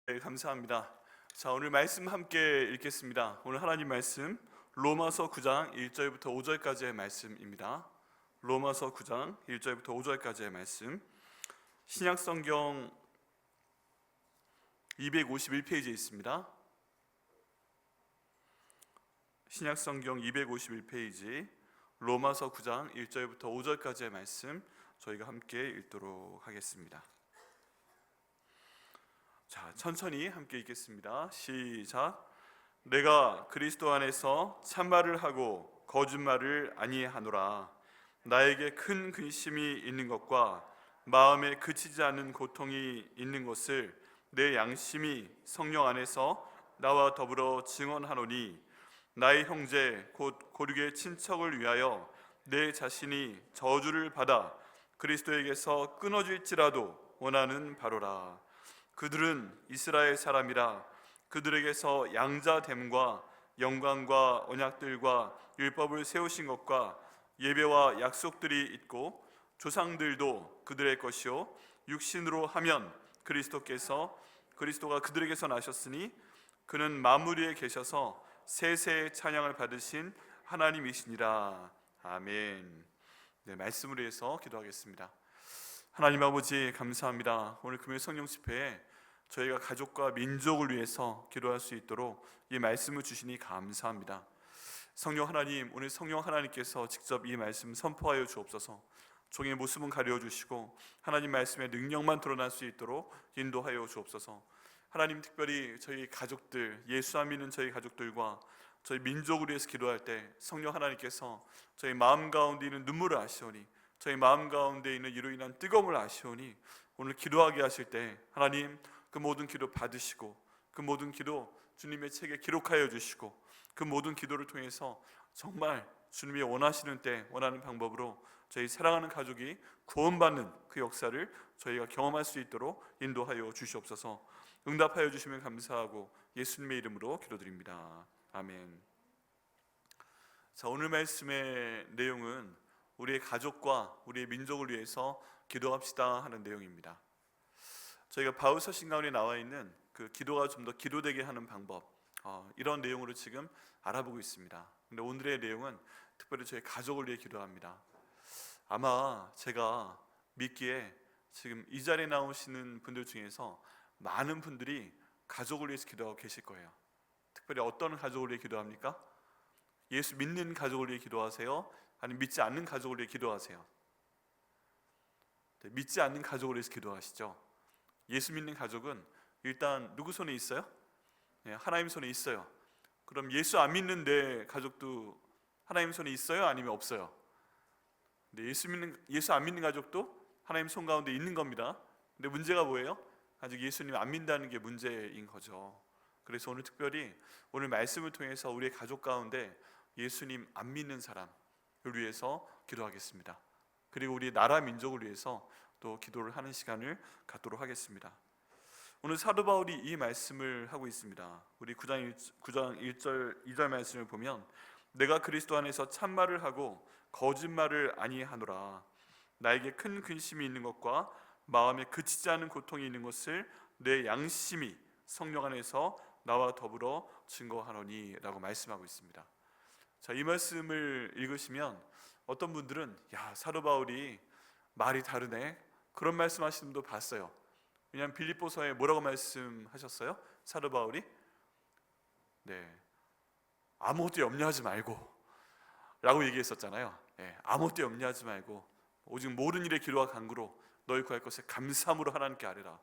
네, 감사합니다. 자, 오늘 말씀 함께 읽겠습니다. 오늘 하나님 말씀 로마서 9장 1절부터 5절까지의 말씀입니다. 로마서 9장 1절부터 5절까지의 말씀. 신약 성경 251페이지에 있습니다. 신약 성경 251페이지 로마서 9장 1절부터 5절까지의 말씀 저희가 함께 읽도록 하겠습니다. 자, 천천히 함께 읽겠습니다. 시작. 내가 그리스도 안에서 참말을 하고 거짓말을 아니하노라. 나에게 큰 근심이 있는 것과 마음에 그치지 않는 고통이 있는 것을 내 양심이 성령 안에서 나와 더불어 증언하노니, 나의 형제 곧 고륙의 친척을 위하여 내 자신이 저주를 받아 그리스도에게서 끊어질지라도 원하는 바로라. 그들은 이스라엘 사람이라. 그들에게서 양자됨과 영광과 언약들과 율법을 세우신 것과 예배와 약속들이 있고, 조상들도 그들의 것이요 육신으로 하면 그리스도가 그들에게서 나셨으니 그는 만물 위에 계셔서 세세의 찬양을 받으신 하나님이시니라. 아멘. 네, 말씀을 위해서 기도하겠습니다. 하나님 아버지, 감사합니다. 오늘 금요 성령 집회에 저희가 가족과 민족을 위해서 기도할 수 있도록 이 말씀을 주시니 감사합니다. 성령 하나님, 오늘 성령 하나님께서 직접 이 말씀 선포하여 주옵소서. 종의 모습은 가려 주시고 하나님 말씀의 능력만 드러날 수 있도록 인도하여 주옵소서. 하나님, 특별히 저희 가족들, 예수 안 믿는 저희 가족들과 저희 민족을 위해서 기도할 때 성령 하나님께서 저희 마음 가운데 있는 눈물을 아시오니, 저희 마음 가운데 있는 이로 인한 뜨거움을 아시오니, 오늘 기도하게 하실 때 하나님 그 모든 기도 받으시고 그 모든 기도 주님의 책에 기록하여 주시고, 그 모든 기도를 통해서 정말 주님이 원하시는 때 원하는 방법으로 저희 사랑하는 가족이 구원받는 그 역사를 저희가 경험할 수 있도록 인도하여 주시옵소서. 응답하여 주시면 감사하고 예수님의 이름으로 기도드립니다. 아멘. 자, 오늘 말씀의 내용은 우리의 가족과 우리의 민족을 위해서 기도합시다 하는 내용입니다. 저희가 바울 서신 가운데 나와 있는 그 기도가 좀 더 기도되게 하는 방법, 이런 내용으로 지금 알아보고 있습니다. 근데 오늘의 내용은 특별히 저희 가족을 위해 기도합니다. 아마 제가 믿기에 지금 이 자리에 나오시는 분들 중에서 많은 분들이 가족을 위해서 기도하고 계실 거예요. 특별히 어떤 가족을 위해 기도합니까? 예수 믿는 가족을 위해 기도하세요? 아니면 믿지 않는 가족을 위해 기도하세요? 네, 믿지 않는 가족을 위해서 기도하시죠. 예수 믿는 가족은 일단 누구 손에 있어요? 네, 하나님 손에 있어요. 그럼 예수 안 믿는 내 가족도 하나님 손에 있어요? 아니면 없어요? 네, 예수 안 믿는 가족도 하나님 손 가운데 있는 겁니다. 근데 문제가 뭐예요? 아직 예수님 안 믿는다는 게 문제인 거죠. 그래서 오늘 특별히 오늘 말씀을 통해서 우리의 가족 가운데 예수님 안 믿는 사람을 위해서 기도하겠습니다. 그리고 우리 나라 민족을 위해서 또 기도를 하는 시간을 갖도록 하겠습니다. 오늘 사도 바울이 이 말씀을 하고 있습니다. 우리 9장 1절 2절 말씀을 보면, 내가 그리스도 안에서 참말을 하고 거짓말을 아니하노라. 나에게 큰 근심이 있는 것과 마음에 그치지 않은 고통이 있는 것을 내 양심이 성령 안에서 나와 더불어 증거하노니 라고 말씀하고 있습니다. 자, 이 말씀을 읽으시면 어떤 분들은 야, 사도 바울이 말이 다르네, 그런 말씀하시는 분도 봤어요. 왜냐하면 빌립보서에 뭐라고 말씀하셨어요? 사도 바울이 아무것도 염려하지 말고 라고 얘기했었잖아요. 아무것도 염려하지 말고 오직 모든 일에 기도와 간구로 너희 구할 것을 감사함으로 하나님께 아뢰라.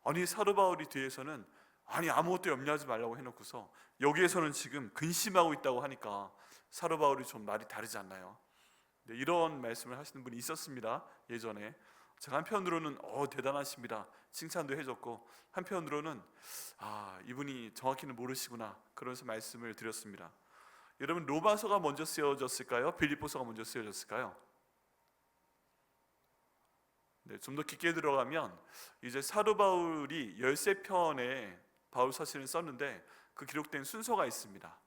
아니, 사도 바울이 뒤에서는 아무것도 염려하지 말라고 해놓고서 여기에서는 지금 근심하고 있다고 하니까 사도 바울이 좀 말이 다르지 않나요? 이런 말씀을 하시는 분이 있었습니다. 예전에 제가 한편으로는 대단하십니다, 칭찬도 해줬고, 한편으로는 이분이 정확히는 모르시구나, 그러면서 말씀을 드렸습니다. 여러분, 로마서가 먼저 쓰여졌을까요? 빌립보서가 먼저 쓰여졌을까요? 좀 더 깊게 들어가면 이제 사도 바울이 13편의 바울 서신을 썼는데 그 기록된 순서가 있습니다.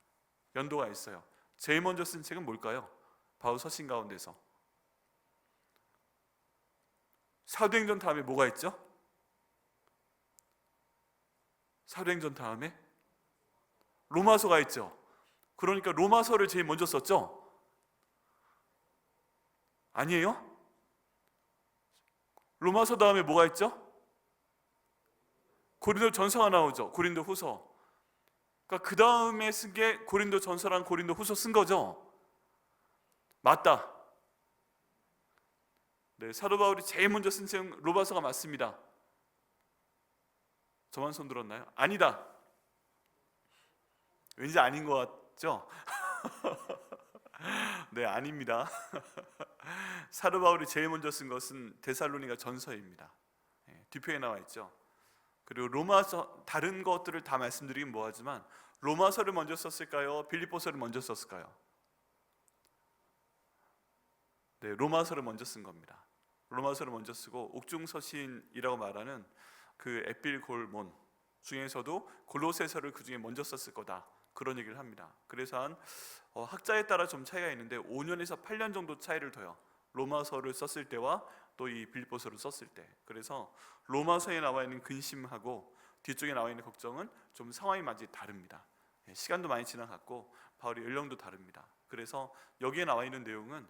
연도가 있어요. 제일 먼저 쓴 책은 뭘까요? 바울 서신 가운데서 사도행전 다음에 뭐가 있죠? 사도행전 다음에 로마서가 있죠. 그러니까 로마서를 제일 먼저 썼죠? 아니에요? 로마서 다음에 뭐가 있죠? 고린도 전서가 나오죠. 고린도 후서. 그러니까 그 다음에 쓴 게 고린도 전서랑 고린도 후서 쓴 거죠. 맞다. 네, 사도 바울이 제일 먼저 쓴 책 로마서가 맞습니다. 저만 손 들었나요? 아니다. 왠지 아닌 것 같죠? 네, 아닙니다. 사도 바울이 제일 먼저 쓴 것은 데살로니가 전서입니다. 뒤편에 나와 있죠. 그리고 로마서, 다른 것들을 다 말씀드리긴 뭐하지만 로마서를 먼저 썼을까요? 빌립보서를 먼저 썼을까요? 네, 로마서를 먼저 쓴 겁니다. 로마서를 먼저 쓰고 옥중서신이라고 말하는 그 에필골몬 중에서도 골로새서를 그 중에 먼저 썼을 거다, 그런 얘기를 합니다. 그래서 한 학자에 따라 좀 차이가 있는데 5년에서 8년 정도 차이를 둬요. 로마서를 썼을 때와 또 이 빌립보서를 썼을 때. 그래서 로마서에 나와 있는 근심하고 뒤쪽에 나와 있는 걱정은 좀 상황이 많이 다릅니다. 시간도 많이 지나갔고 바울의 연령도 다릅니다. 그래서 여기에 나와 있는 내용은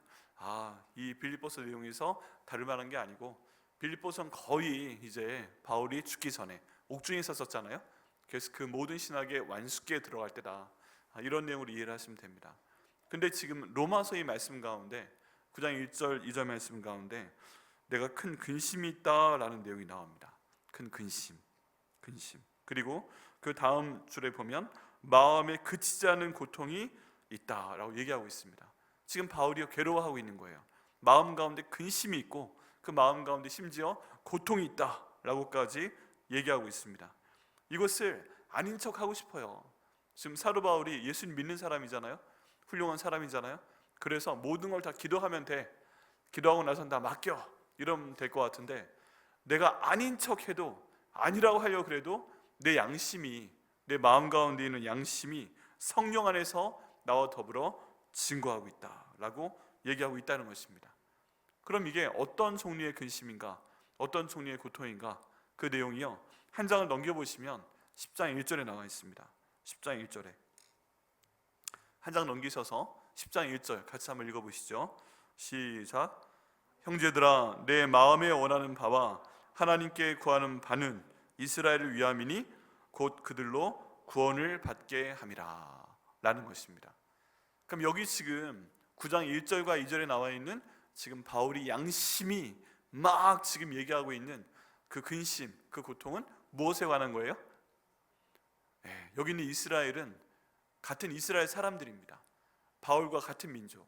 이 빌립보서 내용에서 다를 만한 게 아니고, 빌립보서는 거의 이제 바울이 죽기 전에 옥중에서 썼잖아요. 그래서 그 모든 신학의 완숙기에 들어갈 때다, 이런 내용으로 이해를 하시면 됩니다. 근데 지금 로마서의 말씀 가운데 9장 1절 2절 말씀 가운데 내가 큰 근심이 있다라는 내용이 나옵니다. 큰 근심. 그리고 그 다음 줄에 보면 마음에 그치지 않은 고통이 있다라고 얘기하고 있습니다. 지금 바울이 괴로워하고 있는 거예요. 마음 가운데 근심이 있고 그 마음 가운데 심지어 고통이 있다라고까지 얘기하고 있습니다. 이것을 아닌 척 하고 싶어요. 지금 사도 바울이 예수님 믿는 사람이잖아요. 훌륭한 사람이잖아요. 그래서 모든 걸 다 기도하면 돼, 기도하고 나선 다 맡겨, 이러면 될 것 같은데, 내가 아닌 척 해도, 아니라고 하려고 그래도 내 양심이, 내 마음 가운데 있는 양심이 성령 안에서 나와 더불어 증거하고 있다라고 얘기하고 있다는 것입니다. 그럼 이게 어떤 종류의 근심인가, 어떤 종류의 고통인가, 그 내용이요, 한 장을 넘겨보시면 10장 1절에 나와 있습니다. 10장 1절에 한 장 넘기셔서 10장 1절 같이 한번 읽어보시죠. 시작. 형제들아, 내 마음에 원하는 바와 하나님께 구하는 바는 이스라엘을 위함이니 곧 그들로 구원을 받게 함이라 라는 것입니다. 그럼 여기 지금 9장 1절과 2절에 나와 있는 지금 바울이 양심이 막 지금 얘기하고 있는 그 근심, 그 고통은 무엇에 관한 거예요? 여기 있는 이스라엘은 같은 이스라엘 사람들입니다. 바울과 같은 민족.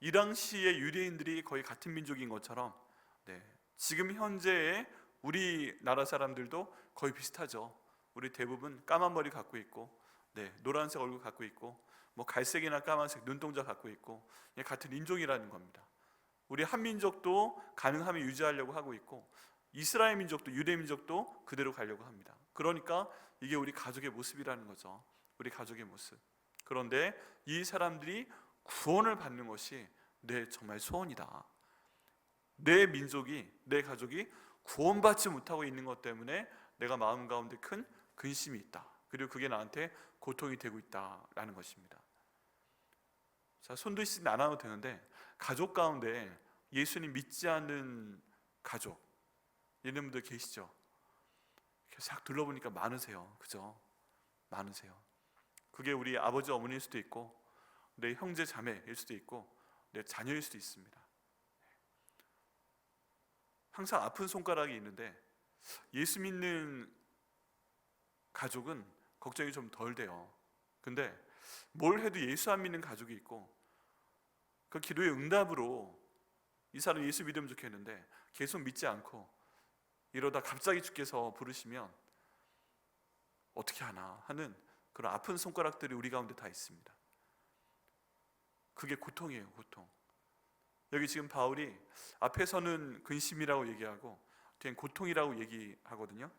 이 당시의 유대인들이 거의 같은 민족인 것처럼 지금 현재의 우리나라 사람들도 거의 비슷하죠. 우리 대부분 까만 머리 갖고 있고 노란색 얼굴 갖고 있고 뭐 갈색이나 까만색 눈동자 갖고 있고 같은 인종이라는 겁니다. 우리 한민족도 가능하면 유지하려고 하고 있고 이스라엘 민족도 유대 민족도 그대로 가려고 합니다. 그러니까 이게 우리 가족의 모습이라는 거죠. 우리 가족의 모습. 그런데 이 사람들이 구원을 받는 것이 내 정말 소원이다. 내 민족이, 내 가족이 구원받지 못하고 있는 것 때문에 내가 마음 가운데 큰 근심이 있다. 그리고 그게 나한테 고통이 되고 있다라는 것입니다. 자, 손드시진 않아도 되는데 가족 가운데 예수님 믿지 않는 가족 있는 분들 계시죠? 이렇게 싹 둘러보니까 많으세요. 그죠? 많으세요. 그게 우리 아버지 어머니일 수도 있고 내 형제 자매일 수도 있고 내 자녀일 수도 있습니다. 항상 아픈 손가락이 있는데 예수 믿는 가족은 걱정이 좀 덜 돼요. 근데 뭘 해도 예수 안 믿는 가족이 있고 그 기도의 응답으로 이 사람 예수 믿으면 좋겠는데 계속 믿지 않고 이러다 갑자기 주께서 부르시면 어떻게 하나 하는 그런 아픈 손가락들이 우리 가운데 다 있습니다. 그게 고통이에요. 고통. 여기 지금 바울이 앞에서는 근심이라고 얘기하고 뒤엔 고통이라고 얘기하거든요.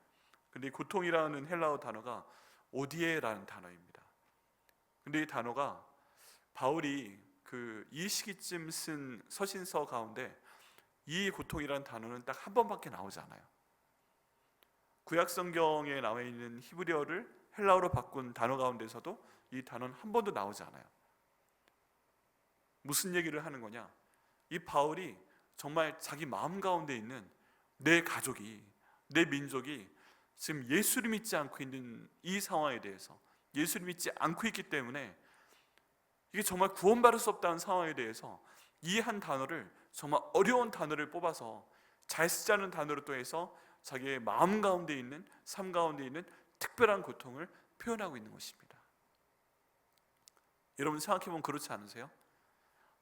근데 이 고통이라는 헬라어 단어가 오디에라는 단어입니다. 근데 이 단어가 바울이 이 시기쯤 쓴 서신서 가운데 이 고통이라는 단어는 딱 한 번밖에 나오지 않아요. 구약 성경에 나와 있는 히브리어를 헬라어로 바꾼 단어 가운데서도 이 단어는 한 번도 나오지 않아요. 무슨 얘기를 하는 거냐? 이 바울이 정말 자기 마음 가운데 있는 내 가족이, 내 민족이 지금 예수를 믿지 않고 있는 이 상황에 대해서, 예수를 믿지 않고 있기 때문에 이게 정말 구원받을 수 없다는 상황에 대해서 이 한 단어를, 정말 어려운 단어를 뽑아서 잘 쓰자는 단어로 또 해서 자기의 마음 가운데 있는, 삶 가운데 있는 특별한 고통을 표현하고 있는 것입니다. 여러분 생각해보면 그렇지 않으세요?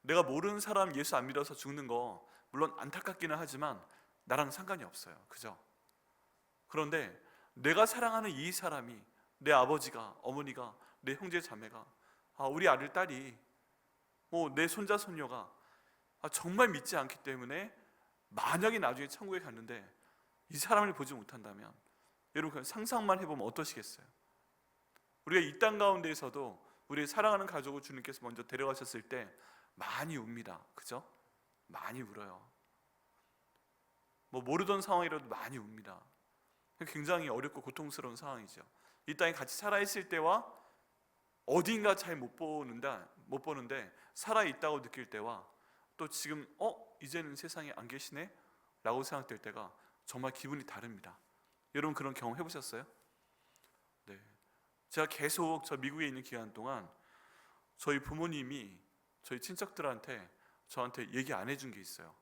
내가 모르는 사람 예수 안 믿어서 죽는 거 물론 안타깝기는 하지만 나랑 상관이 없어요. 그죠? 그런데 내가 사랑하는 이 사람이, 내 아버지가, 어머니가, 내 형제 자매가, 우리 아들 딸이, 내 손자 손녀가 정말 믿지 않기 때문에 만약에 나중에 천국에 갔는데 이 사람을 보지 못한다면, 여러분 상상만 해보면 어떠시겠어요? 우리가 이 땅 가운데에서도 우리 사랑하는 가족을 주님께서 먼저 데려가셨을 때 많이 웁니다. 그죠? 많이 울어요. 모르던 상황이라도 많이 웁니다. 굉장히 어렵고 고통스러운 상황이죠. 이 땅에 같이 살아있을 때와 어딘가 잘 못 보는데 살아있다고 느낄 때와 또 지금 이제는 세상에 안 계시네? 라고 생각될 때가 정말 기분이 다릅니다. 여러분 그런 경험 해보셨어요? 네. 제가 계속 저 미국에 있는 기간 동안 저희 부모님이 저희 친척들한테 저한테 얘기 안 해준 게 있어요.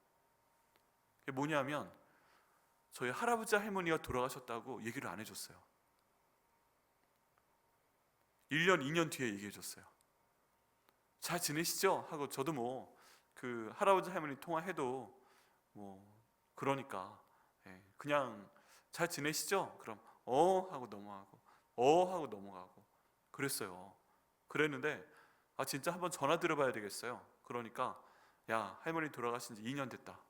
그게 뭐냐면 저희 할아버지 할머니가 돌아가셨다고 얘기를 안 해줬어요. 1년 2년 뒤에 얘기해 줬어요. 잘 지내시죠? 하고 저도 그 할아버지 할머니 통화해도 그러니까 그냥 잘 지내시죠? 그럼 하고 넘어가고 하고 넘어가고 그랬어요. 그랬는데 진짜 한번 전화 드려봐야 되겠어요. 그러니까 야, 할머니 돌아가신 지 2년 됐다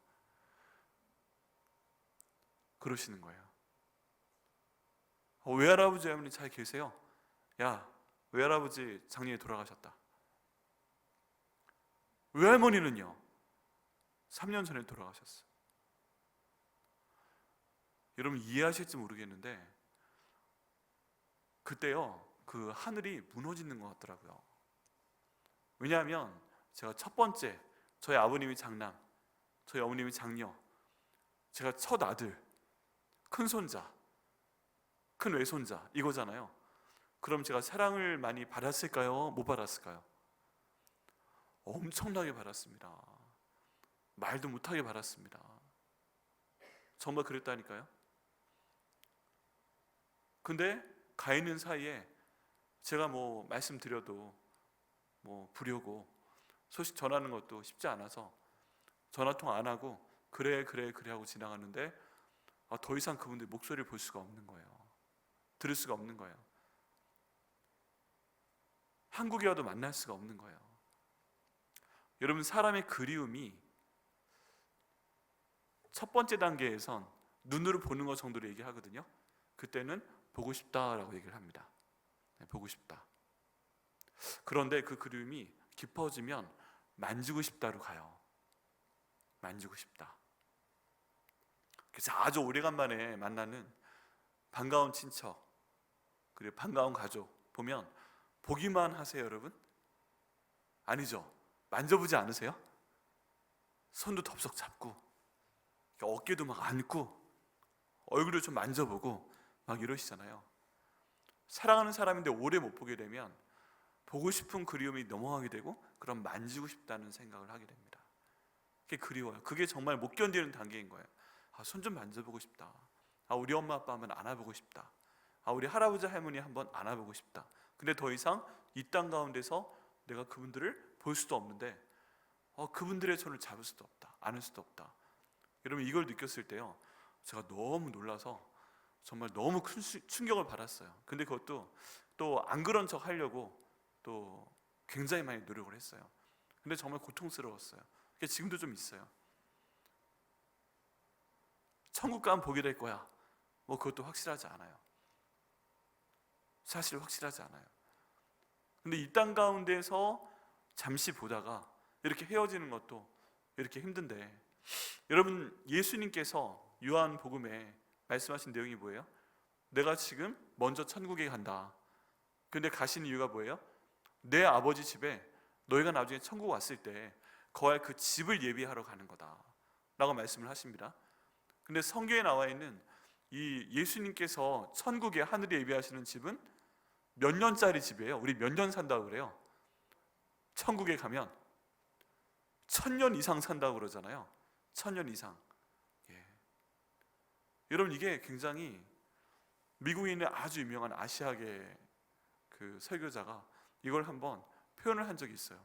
그러시는 거예요. 외할아버지 할머니 잘 계세요? 야, 외할아버지 작년에 돌아가셨다. 외할머니는요 3년 전에 돌아가셨어요. 여러분 이해하실지 모르겠는데 그때요 그 하늘이 무너지는 것 같더라고요. 왜냐하면 제가 첫 번째, 저희 아버님이 장남, 저희 어머님이 장녀, 제가 첫 아들, 큰 손자, 큰 외손자 이거잖아요. 그럼 제가 사랑을 많이 받았을까요? 못 받았을까요? 엄청나게 받았습니다. 말도 못하게 받았습니다. 정말 그랬다니까요. 근데 가 있는 사이에 제가 말씀드려도 부려고 소식 전하는 것도 쉽지 않아서 전화통화 안 하고 그래 하고 지나가는데 더 이상 그분들 목소리를 볼 수가 없는 거예요. 들을 수가 없는 거예요. 한국에 와도 만날 수가 없는 거예요. 여러분 사람의 그리움이 첫 번째 단계에선 눈으로 보는 것 정도로 얘기하거든요. 그때는 보고 싶다라고 얘기를 합니다. 보고 싶다. 그런데 그 그리움이 깊어지면 만지고 싶다로 가요. 만지고 싶다. 그래서 아주 오래간만에 만나는 반가운 친척 그리고 반가운 가족 보면 보기만 하세요, 여러분? 아니죠. 만져보지 않으세요? 손도 덥석 잡고 어깨도 막 안고 얼굴도 좀 만져보고 막 이러시잖아요. 사랑하는 사람인데 오래 못 보게 되면 보고 싶은 그리움이 넘어가게 되고 그럼 만지고 싶다는 생각을 하게 됩니다. 그게 그리워요. 그게 정말 못 견디는 단계인 거예요. 손 좀 만져보고 싶다. 우리 엄마 아빠 한번 안아보고 싶다. 우리 할아버지 할머니 한번 안아보고 싶다. 근데 더 이상 이 땅 가운데서 내가 그분들을 볼 수도 없는데 그분들의 손을 잡을 수도 없다. 안을 수도 없다. 여러분 이걸 느꼈을 때요 제가 너무 놀라서 정말 너무 큰 충격을 받았어요. 근데 그것도 또 안 그런 척 하려고 또 굉장히 많이 노력을 했어요. 근데 정말 고통스러웠어요. 그게 지금도 좀 있어요. 천국 가면 보게 될 거야. 그것도 확실하지 않아요. 사실 확실하지 않아요. 근데 이 땅 가운데서 잠시 보다가 이렇게 헤어지는 것도 이렇게 힘든데 여러분 예수님께서 요한복음에 말씀하신 내용이 뭐예요? 내가 지금 먼저 천국에 간다. 근데 가신 이유가 뭐예요? 내 아버지 집에 너희가 나중에 천국 왔을 때 거할 그 집을 예비하러 가는 거다 라고 말씀을 하십니다. 근데 성경에 나와 있는 이 예수님께서 천국에 하늘에 예비하시는 집은 몇 년짜리 집이에요? 우리 몇 년 산다고 그래요? 천국에 가면 1000년 이상 산다고 그러잖아요. 1000년 이상. 예. 여러분, 이게 굉장히 미국에 있는 아주 유명한 아시아계 그 설교자가 이걸 한번 표현을 한 적이 있어요.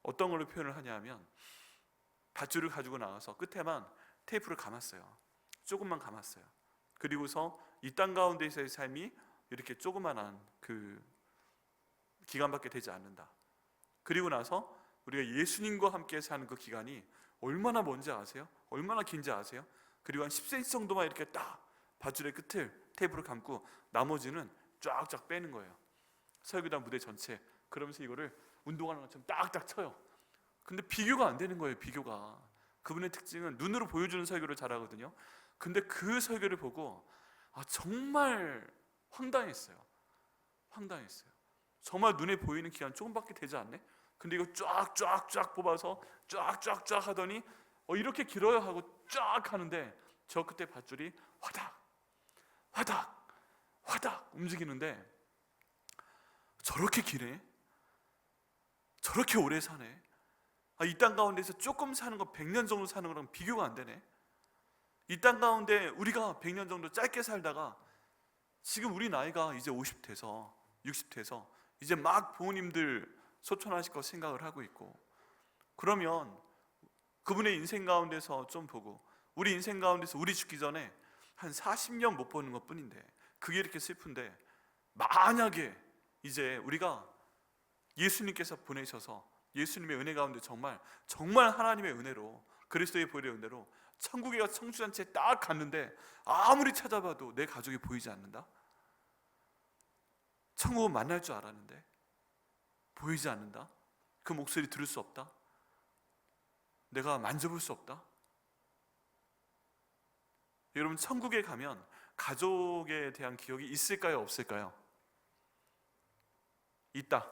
어떤 걸로 표현을 하냐면, 밧줄을 가지고 나와서 끝에만 테이프를 감았어요. 조금만 감았어요. 그리고서 이 땅 가운데서의 삶이 이렇게 조그만한 그 기간밖에 되지 않는다. 그리고 나서 우리가 예수님과 함께 사는 그 기간이 얼마나 먼지 아세요? 얼마나 긴지 아세요? 그리고 한 10cm 정도만 이렇게 딱 밧줄의 끝을 테이프로 감고 나머지는 쫙쫙 빼는 거예요. 설교단 무대 전체. 그러면서 이거를 운동하는 것처럼 딱딱 쳐요. 근데 비교가 안 되는 거예요. 비교가. 그분의 특징은 눈으로 보여주는 설교를 잘하거든요. 근데 그 설교를 보고 정말 황당했어요. 황당했어요. 정말 눈에 보이는 기간 조금밖에 되지 않네? 근데 이거 쫙쫙쫙 뽑아서 쫙쫙쫙 하더니 이렇게 길어요 하고 쫙 하는데 저 끝에 밧줄이 화닥 화닥 화닥 움직이는데, 저렇게 기네? 저렇게 오래 사네? 이 땅 가운데서 조금 사는 거 100년 정도 사는 거랑 비교가 안 되네? 이 땅 가운데 우리가 100년 정도 짧게 살다가 지금 우리 나이가 이제 50대에서 60대에서 이제 막 부모님들 소천하실 거 생각을 하고 있고, 그러면 그분의 인생 가운데서 좀 보고 우리 인생 가운데서 우리 죽기 전에 한 40년 못 보는 것 뿐인데, 그게 이렇게 슬픈데, 만약에 이제 우리가 예수님께서 보내셔서 예수님의 은혜 가운데 정말 하나님의 은혜로, 그리스도의 보혈의 은혜로 천국에 가서 청주잔치에 딱 갔는데 아무리 찾아봐도 내 가족이 보이지 않는다? 천국은 만날 줄 알았는데 보이지 않는다? 그 목소리 들을 수 없다? 내가 만져볼 수 없다? 여러분, 천국에 가면 가족에 대한 기억이 있을까요? 없을까요? 있다.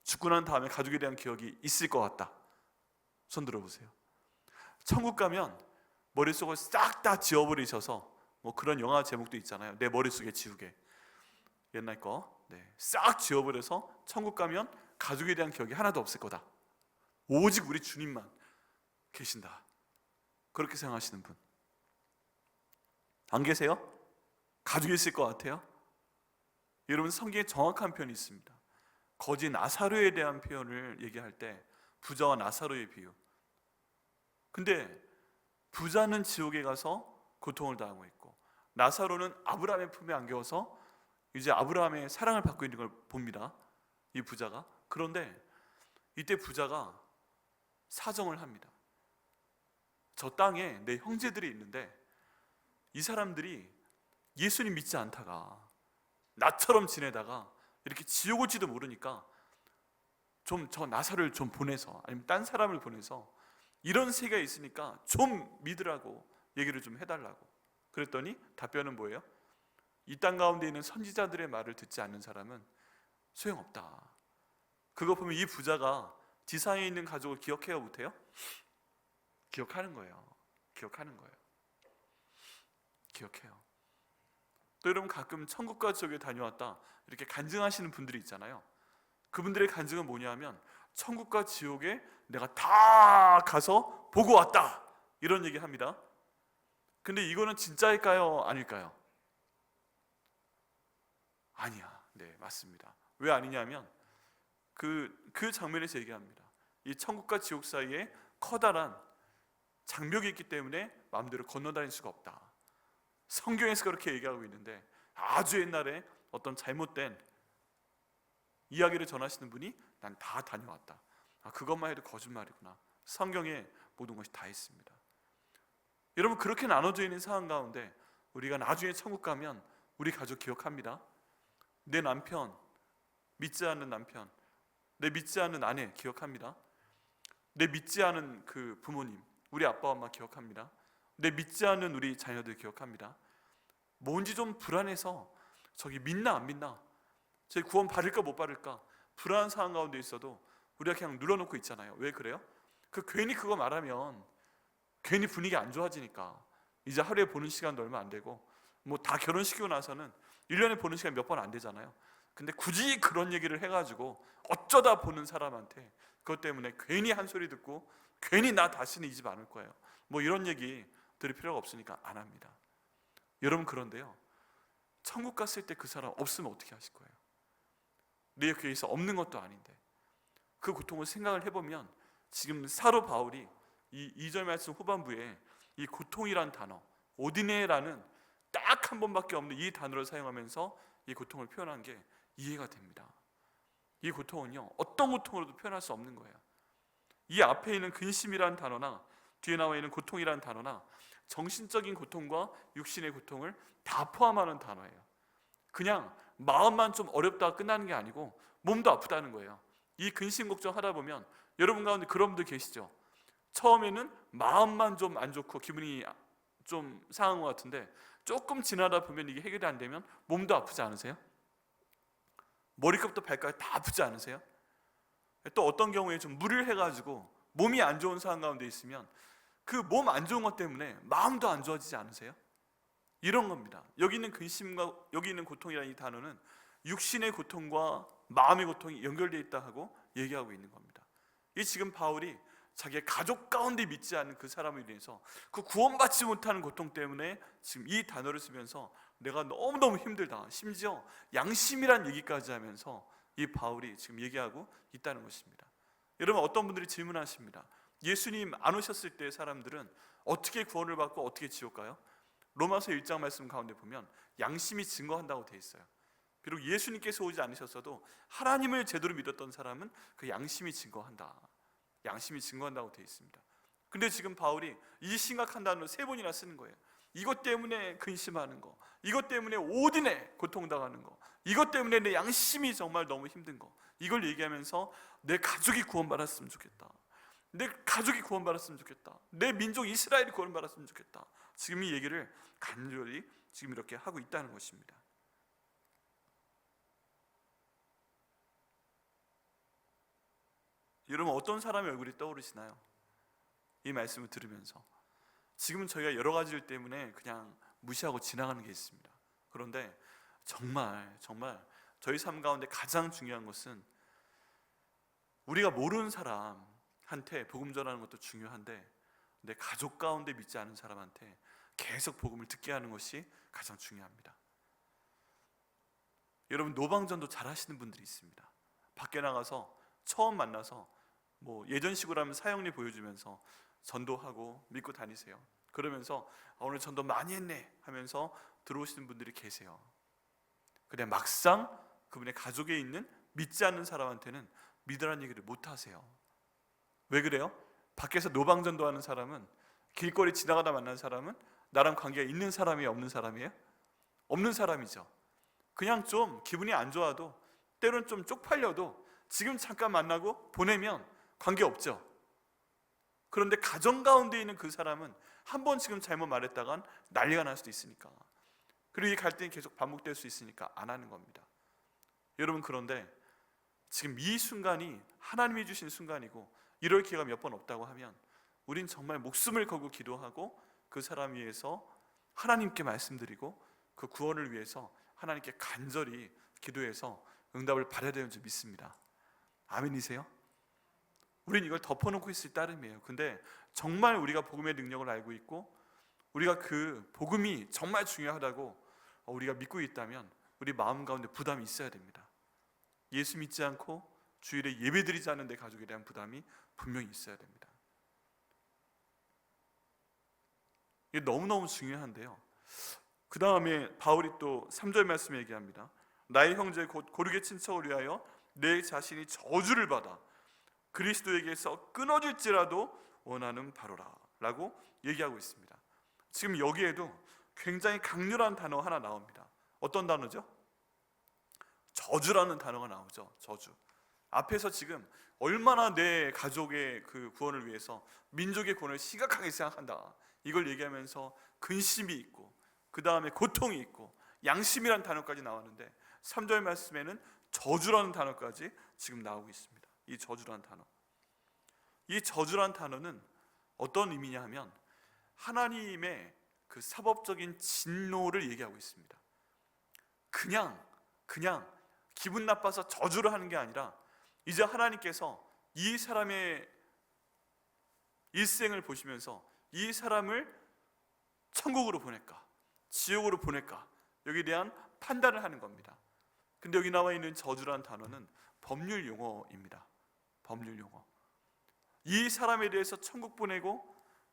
죽고 난 다음에 가족에 대한 기억이 있을 것 같다. 손 들어보세요. 천국 가면 머릿속을 싹 다 지워버리셔서, 그런 영화 제목도 있잖아요. 내 머릿속에 지우개. 옛날 거. 싹 지워버려서 천국 가면 가족에 대한 기억이 하나도 없을 거다. 오직 우리 주님만 계신다. 그렇게 생각하시는 분 안 계세요? 가족이 있을 것 같아요? 여러분, 성경에 정확한 표현이 있습니다. 거지 나사로에 대한 표현을 얘기할 때 부자와 나사로의 비유. 근데 부자는 지옥에 가서 고통을 당하고 있고, 나사로는 아브라함의 품에 안겨서 이제 아브라함의 사랑을 받고 있는 걸 봅니다. 이 부자가. 그런데 이때 부자가 사정을 합니다. 저 땅에 내 형제들이 있는데 이 사람들이 예수님 믿지 않다가 나처럼 지내다가 이렇게 지옥 올지도 모르니까 좀 저 나사로를 좀 보내서, 아니면 딴 사람을 보내서 이런 세계가 있으니까 좀 믿으라고 얘기를 좀 해달라고. 그랬더니 답변은 뭐예요? 이 땅 가운데 있는 선지자들의 말을 듣지 않는 사람은 소용없다. 그거 보면 이 부자가 지상에 있는 가족을 기억해요, 못해요? 기억하는 거예요. 기억하는 거예요. 기억해요. 또 여러분, 가끔 천국과 지옥에 다녀왔다 이렇게 간증하시는 분들이 있잖아요. 그분들의 간증은 뭐냐면, 천국과 지옥에 내가 다 가서 보고 왔다, 이런 얘기 합니다. 근데 이거는 진짜일까요? 아닐까요? 아니야. 네, 맞습니다. 왜 아니냐면 그 장면에서 얘기합니다. 이 천국과 지옥 사이에 커다란 장벽이 있기 때문에 마음대로 건너다닐 수가 없다. 성경에서 그렇게 얘기하고 있는데, 아주 옛날에 어떤 잘못된 이야기를 전하시는 분이 난 다 다녀왔다. 그것만 해도 거짓말이구나. 성경에 모든 것이 다 있습니다. 여러분, 그렇게 나눠져 있는 상황 가운데 우리가 나중에 천국 가면 우리 가족 기억합니다. 내 남편, 믿지 않는 남편, 내 믿지 않는 아내 기억합니다. 내 믿지 않은 그 부모님, 우리 아빠 엄마 기억합니다. 내 믿지 않는 우리 자녀들 기억합니다. 뭔지 좀 불안해서 저기 믿나 안 믿나, 제 구원 받을까 못 받을까 불안한 상황 가운데 있어도 우리가 그냥 눌러놓고 있잖아요. 왜 그래요? 괜히 그거 말하면 괜히 분위기 안 좋아지니까. 이제 하루에 보는 시간도 얼마 안 되고 뭐 다 결혼시키고 나서는 1년에 보는 시간 몇 번 안 되잖아요. 근데 굳이 그런 얘기를 해가지고 어쩌다 보는 사람한테 그것 때문에 괜히 한 소리 듣고 괜히 나 다시는 이 집 안 올 거예요, 뭐 이런 얘기 들을 필요가 없으니까 안 합니다. 여러분, 그런데요, 천국 갔을 때 그 사람 없으면 어떻게 하실 거예요? 내 궤에서 없는 것도 아닌데. 그 고통을 생각을 해보면 지금 사도 바울이 이 2절 말씀 후반부에 이 고통이란 단어, 오디네라는 딱 한 번밖에 없는 이 단어를 사용하면서 이 고통을 표현한 게 이해가 됩니다. 이 고통은요, 어떤 고통으로도 표현할 수 없는 거예요. 이 앞에 있는 근심이란 단어나 뒤에 나와 있는 고통이란 단어나 정신적인 고통과 육신의 고통을 다 포함하는 단어예요. 그냥 마음만 좀 어렵다가 끝나는 게 아니고 몸도 아프다는 거예요. 이 근심 걱정 하다 보면 여러분 가운데 그런 분들 계시죠? 처음에는 마음만 좀 안 좋고 기분이 좀 상한 것 같은데 조금 지나다 보면 이게 해결이 안 되면 몸도 아프지 않으세요? 머리끝부터 발까지 다 아프지 않으세요? 또 어떤 경우에 좀 무리를 해가지고 몸이 안 좋은 상황 가운데 있으면 그 몸 안 좋은 것 때문에 마음도 안 좋아지지 않으세요? 이런 겁니다. 여기 있는 근심과 여기 있는 고통이라는 이 단어는 육신의 고통과 마음의 고통이 연결되어 있다 하고 얘기하고 있는 겁니다. 이 지금 바울이 자기의 가족 가운데 믿지 않는 그 사람을 위해서 그 구원받지 못하는 고통 때문에 지금 이 단어를 쓰면서 내가 너무너무 힘들다, 심지어 양심이란 얘기까지 하면서 이 바울이 지금 얘기하고 있다는 것입니다. 여러분, 어떤 분들이 질문하십니다. 예수님 안 오셨을 때 사람들은 어떻게 구원을 받고 어떻게 지옥 가요? 로마서 1장 말씀 가운데 보면 양심이 증거한다고 되어 있어요. 비록 예수님께서 오지 않으셨어도 하나님을 제대로 믿었던 사람은 그 양심이 증거한다, 양심이 증거한다고 되어 있습니다. 근데 지금 바울이 이 심각한 단어를 3번이나 쓰는 거예요. 이것 때문에 근심하는 거, 이것 때문에 오딘에 고통당하는 거, 이것 때문에 내 양심이 정말 너무 힘든 거, 이걸 얘기하면서 내 가족이 구원받았으면 좋겠다, 내 가족이 구원받았으면 좋겠다, 내 민족 이스라엘이 구원받았으면 좋겠다, 지금 이 얘기를 간절히 지금 이렇게 하고 있다는 것입니다. 여러분, 어떤 사람의 얼굴이 떠오르시나요? 이 말씀을 들으면서 지금은 저희가 여러 가지 일 때문에 그냥 무시하고 지나가는 게 있습니다. 그런데 정말 저희 삶 가운데 가장 중요한 것은 우리가 모르는 사람한테 복음 전하는 것도 중요한데 내 가족 가운데 믿지 않은 사람한테 계속 복음을 듣게 하는 것이 가장 중요합니다. 여러분, 노방전도 잘 하시는 분들이 있습니다. 밖에 나가서 처음 만나서 뭐 예전식으로 하면 사형리 보여주면서 전도하고 믿고 다니세요. 그러면서 오늘 전도 많이 했네 하면서 들어오시는 분들이 계세요. 근데 막상 그분의 가족에 있는 믿지 않는 사람한테는 믿으라는 얘기를 못 하세요. 왜 그래요? 밖에서 노방전도 하는 사람은, 길거리 지나가다 만난 사람은 나랑 관계가 있는 사람이에요, 없는 사람이에요? 없는 사람이죠. 그냥 좀 기분이 안 좋아도, 때로는 좀 쪽팔려도 지금 잠깐 만나고 보내면 관계없죠. 그런데 가정 가운데 있는 그 사람은 한 번 지금 잘못 말했다간 난리가 날 수도 있으니까, 그리고 이 갈등이 계속 반복될 수 있으니까 안 하는 겁니다. 여러분, 그런데 지금 이 순간이 하나님이 주신 순간이고 이럴 기회가 몇 번 없다고 하면 우린 정말 목숨을 걸고 기도하고 그 사람 위해서 하나님께 말씀드리고 그 구원을 위해서 하나님께 간절히 기도해서 응답을 받아야 되는 줄 믿습니다. 아멘이세요? 우린 이걸 덮어놓고 있을 따름이에요. 근데 정말 우리가 복음의 능력을 알고 있고 우리가 그 복음이 정말 중요하다고 우리가 믿고 있다면 우리 마음 가운데 부담이 있어야 됩니다. 예수 믿지 않고 주일에 예배드리지 않는 내 가족에 대한 부담이 분명히 있어야 됩니다. 이게 너무너무 중요한데요, 그 다음에 바울이 또 3절 말씀에 얘기합니다. 나의 형제 곧 고르게 친척을 위하여 내 자신이 저주를 받아 그리스도에게서 끊어질지라도 원하는 바로라 라고 얘기하고 있습니다. 지금 여기에도 굉장히 강렬한 단어 하나 나옵니다. 어떤 단어죠? 저주라는 단어가 나오죠. 저주. 앞에서 지금 얼마나 내 가족의 그 구원을 위해서 민족의 구원을 심각하게 생각한다, 이걸 얘기하면서 근심이 있고 그 다음에 고통이 있고 양심이라는 단어까지 나왔는데 3절 말씀에는 저주라는 단어까지 지금 나오고 있습니다. 이 저주라는 단어, 이 저주라는 단어는 어떤 의미냐 하면 하나님의 그 사법적인 진노를 얘기하고 있습니다. 그냥 기분 나빠서 저주를 하는 게 아니라 이제 하나님께서 이 사람의 일생을 보시면서 이 사람을 천국으로 보낼까 지옥으로 보낼까 여기에 대한 판단을 하는 겁니다. 근데 여기 나와 있는 저주라는 단어는 법률 용어입니다. 법률 용어. 이 사람에 대해서 천국 보내고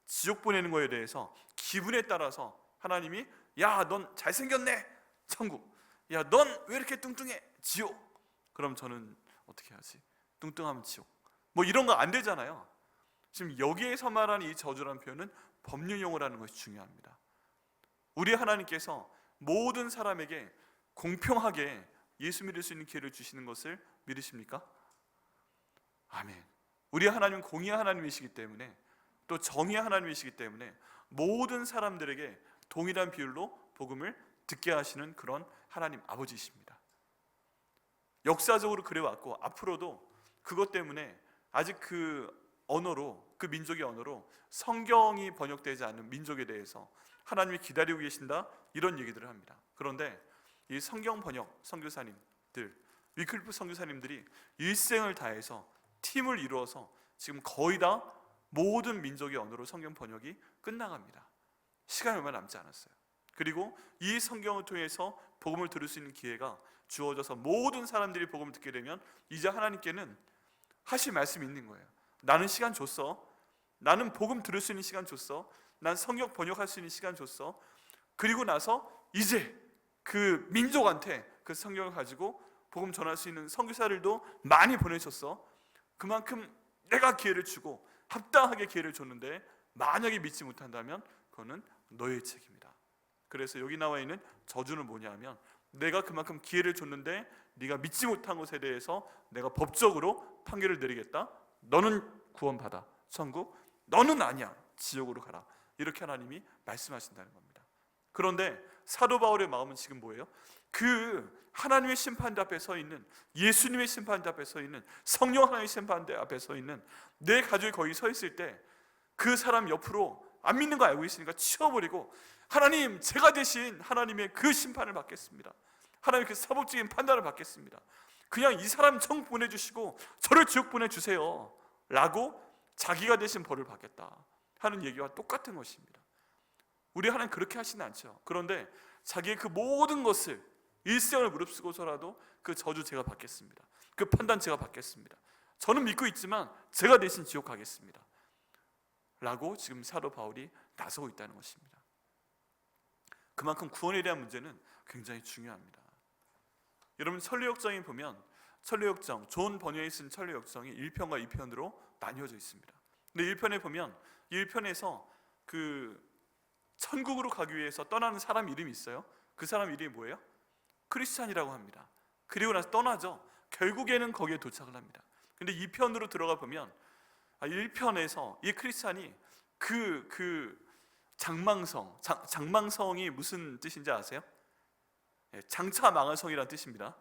지옥 보내는 거에 대해서 기분에 따라서 하나님이 야, 넌 잘생겼네 천국, 야, 넌 왜 이렇게 뚱뚱해 지옥. 그럼 저는 어떻게 하지? 뚱뚱하면 지옥. 뭐 이런 거 안 되잖아요. 지금 여기에서 말하는 이 저주라는 표현은 법률 용어라는 것이 중요합니다. 우리 하나님께서 모든 사람에게 공평하게 예수 믿을 수 있는 기회를 주시는 것을 믿으십니까? 아멘. 우리 하나님은 공의의 하나님이시기 때문에 또 정의의 하나님이시기 때문에 모든 사람들에게 동일한 비율로 복음을 듣게 하시는 그런 하나님 아버지이십니다. 역사적으로 그래왔고 앞으로도 그것 때문에 아직 그 언어로, 그 민족의 언어로 성경이 번역되지 않는 민족에 대해서 하나님이 기다리고 계신다 이런 얘기들을 합니다. 그런데 이 성경 번역 선교사님들, 위클리프 선교사님들이 일생을 다해서 팀을 이루어서 지금 거의 다 모든 민족의 언어로 성경 번역이 끝나갑니다. 시간이 얼마 남지 않았어요. 그리고 이 성경을 통해서 복음을 들을 수 있는 기회가 주어져서 모든 사람들이 복음을 듣게 되면 이제 하나님께는 하실 말씀이 있는 거예요. 나는 시간 줬어. 나는 복음 들을 수 있는 시간 줬어. 난 성경 번역할 수 있는 시간 줬어. 그리고 나서 이제 그 민족한테 그 성경을 가지고 복음 전할 수 있는 선교사들도 많이 보내셨어. 그만큼 내가 기회를 주고 합당하게 기회를 줬는데 만약에 믿지 못한다면 그거는 너의 책임이다. 그래서 여기 나와 있는 저주는 뭐냐 하면 내가 그만큼 기회를 줬는데 네가 믿지 못한 것에 대해서 내가 법적으로 판결을 내리겠다. 너는 구원받아 천국, 너는 아니야 지옥으로 가라. 이렇게 하나님이 말씀하신다는 겁니다. 그런데 사도 바울의 마음은 지금 뭐예요? 그 하나님의 심판대 앞에 서 있는, 예수님의 심판대 앞에 서 있는, 성령 하나님의 심판대 앞에 서 있는 내 가족이 거기 서 있을 때 그 사람 옆으로 안 믿는 거 알고 있으니까 치워버리고 하나님, 제가 대신 하나님의 그 심판을 받겠습니다. 하나님의 그 사법적인 판단을 받겠습니다. 그냥 이 사람 천국 보내주시고 저를 지옥 보내주세요 라고 자기가 대신 벌을 받겠다 하는 얘기와 똑같은 것입니다. 우리 하나님 그렇게 하시는 않죠. 그런데 자기의 그 모든 것을 일생을 무릅쓰고서라도 그 저주 제가 받겠습니다. 그 판단 제가 받겠습니다. 저는 믿고 있지만 제가 대신 지옥 가겠습니다 라고 지금 사도 바울이 나서고 있다는 것입니다. 그만큼 구원에 대한 문제는 굉장히 중요합니다. 여러분 천리역정에 보면 천리역정, 존 번역이 쓴 천리역정이 1편과 2편으로 나뉘어져 있습니다. 근데 1편에 보면 1편에서 그 천국으로 가기 위해서 떠나는 사람 이름이 있어요. 그 사람 이름이 뭐예요? 크리스찬이라고 합니다. 그리고 나서 떠나죠. 결국에는 거기에 도착을 합니다. 근데 2편으로 들어가 보면 1편에서 이 크리스찬이 그 장망성, 장망성이 무슨 뜻인지 아세요? 장차 망할 성이라는 뜻입니다.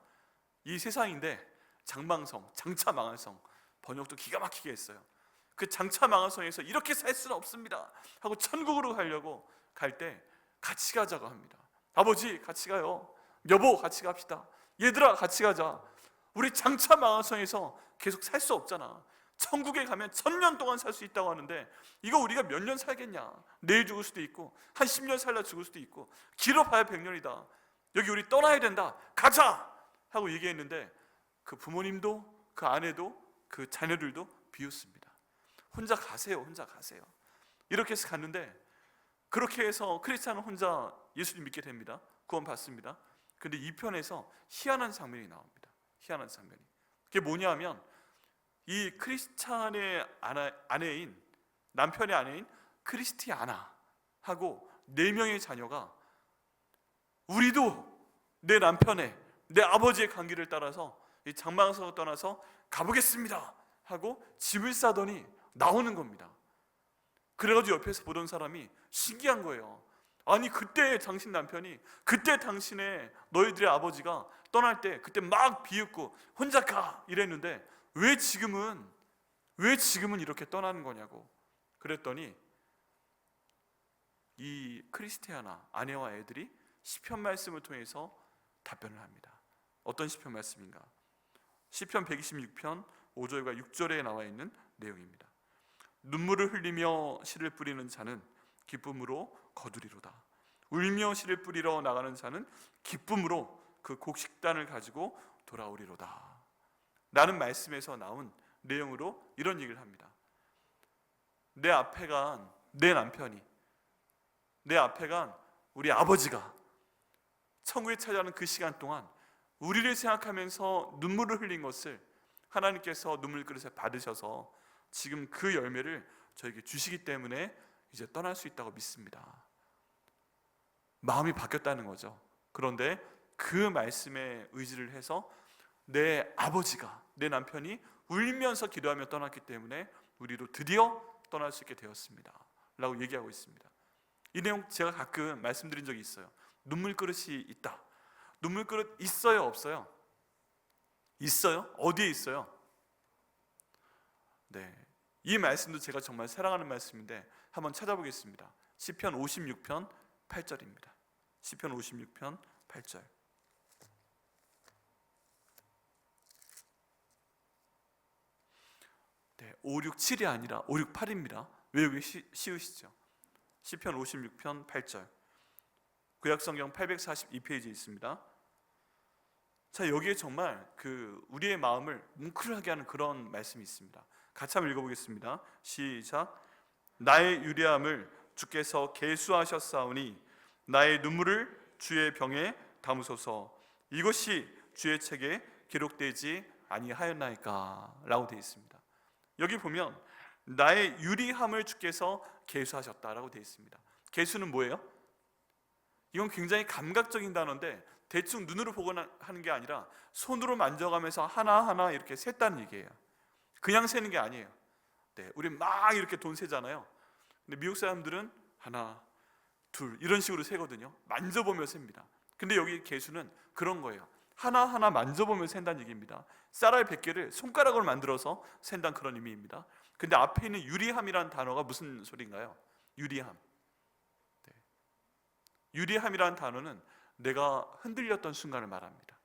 이 세상인데 장망성, 장차 망할 성, 번역도 기가 막히게 했어요. 그 장차 망할 성에서 이렇게 살 수는 없습니다 하고 천국으로 가려고 갈 때 같이 가자고 합니다. 아버지 같이 가요. 여보 같이 갑시다. 얘들아 같이 가자. 우리 장차 망할 성에서 계속 살 수 없잖아. 천국에 가면 1000년 동안 살 수 있다고 하는데 이거 우리가 몇 년 살겠냐. 내일 죽을 수도 있고 한 10년 살다 죽을 수도 있고 길어봐야 100년이다. 여기 우리 떠나야 된다. 가자 하고 얘기했는데 그 부모님도 그 아내도 그 자녀들도 비웃습니다. 혼자 가세요. 혼자 가세요. 이렇게 해서 갔는데 그렇게 해서 크리스찬은 혼자 예수님 믿게 됩니다. 구원 받습니다. 근데 2편에서 희한한 장면이 나옵니다. 희한한 장면이. 그게 뭐냐 하면 이 크리스찬의 아내인, 남편의 아내인 크리스티아나하고 4명의 자녀가 우리도 내 남편의, 내 아버지의 강기를 따라서 이 장망성을 떠나서 가보겠습니다 하고 짐을 싸더니 나오는 겁니다. 그래가지고 옆에서 보던 사람이 신기한 거예요. 아니 그때 당신 남편이, 그때 당신의 너희들의 아버지가 떠날 때 그때 막 비웃고 혼자 가 이랬는데 왜 지금은 이렇게 떠나는 거냐고 그랬더니 이 크리스티아나 아내와 애들이 시편 말씀을 통해서 답변을 합니다. 어떤 시편 말씀인가? 시편 126편 5절과 6절에 나와 있는 내용입니다. 눈물을 흘리며 씨를 뿌리는 자는 기쁨으로 거두리로다. 울며 씨를 뿌리러 나가는 자는 기쁨으로 그 곡식단을 가지고 돌아오리로다. 라는 말씀에서 나온 내용으로 이런 얘기를 합니다. 내 앞에 간 내 남편이, 내 앞에 간 우리 아버지가 천국에 찾아가는 그 시간 동안 우리를 생각하면서 눈물을 흘린 것을 하나님께서 눈물 그릇에 받으셔서 지금 그 열매를 저에게 주시기 때문에 이제 떠날 수 있다고 믿습니다. 마음이 바뀌었다는 거죠. 그런데 그 말씀에 의지를 해서 내 아버지가, 내 남편이 울면서 기도하며 떠났기 때문에 우리도 드디어 떠날 수 있게 되었습니다 라고 얘기하고 있습니다. 이 내용 제가 가끔 말씀드린 적이 있어요. 눈물 그릇이 있다. 눈물 그릇 있어요, 없어요? 있어요? 어디에 있어요? 네, 이 말씀도 제가 정말 사랑하는 말씀인데 한번 찾아보겠습니다. 시편 56편 8절입니다. 시편 56편 8절. 네, 5, 6, 7이 아니라 5, 6, 8입니다. 외우기 쉬우시죠? 시편 56편 8절. 구약성경 842페이지에 있습니다. 자, 여기에 정말 우리의 마음을 뭉클하게 하는 그런 말씀이 있습니다. 같이 한번 읽어보겠습니다. 시작. 나의 유리함을 주께서 계수하셨사오니 나의 눈물을 주의 병에 담으소서. 이것이 주의 책에 기록되지 아니하였나이까 라고 되어 있습니다. 여기 보면 나의 유리함을 주께서 계수하셨다라고 되어 있습니다. 계수는 뭐예요? 이건 굉장히 감각적인 단어인데 대충 눈으로 보거나 하는 게 아니라 손으로 만져가면서 하나하나 이렇게 셌다는 얘기예요. 그냥 세는 게 아니에요. 네, 우리 막 이렇게 돈 세잖아요. 근데 미국 사람들은 하나, 둘 이런 식으로 세거든요. 만져보며 셉니다. 근데 여기 계수는 그런 거예요. 하나하나 만져보며 센다는 얘기입니다. 쌀알 100개를 손가락으로 만들어서 센다는 그런 의미입니다. 근데 앞에 있는 유리함이라는 단어가 무슨 소리인가요? 유리함. 네. 유리함이라는 단어는 내가 흔들렸던 순간을 말합니다.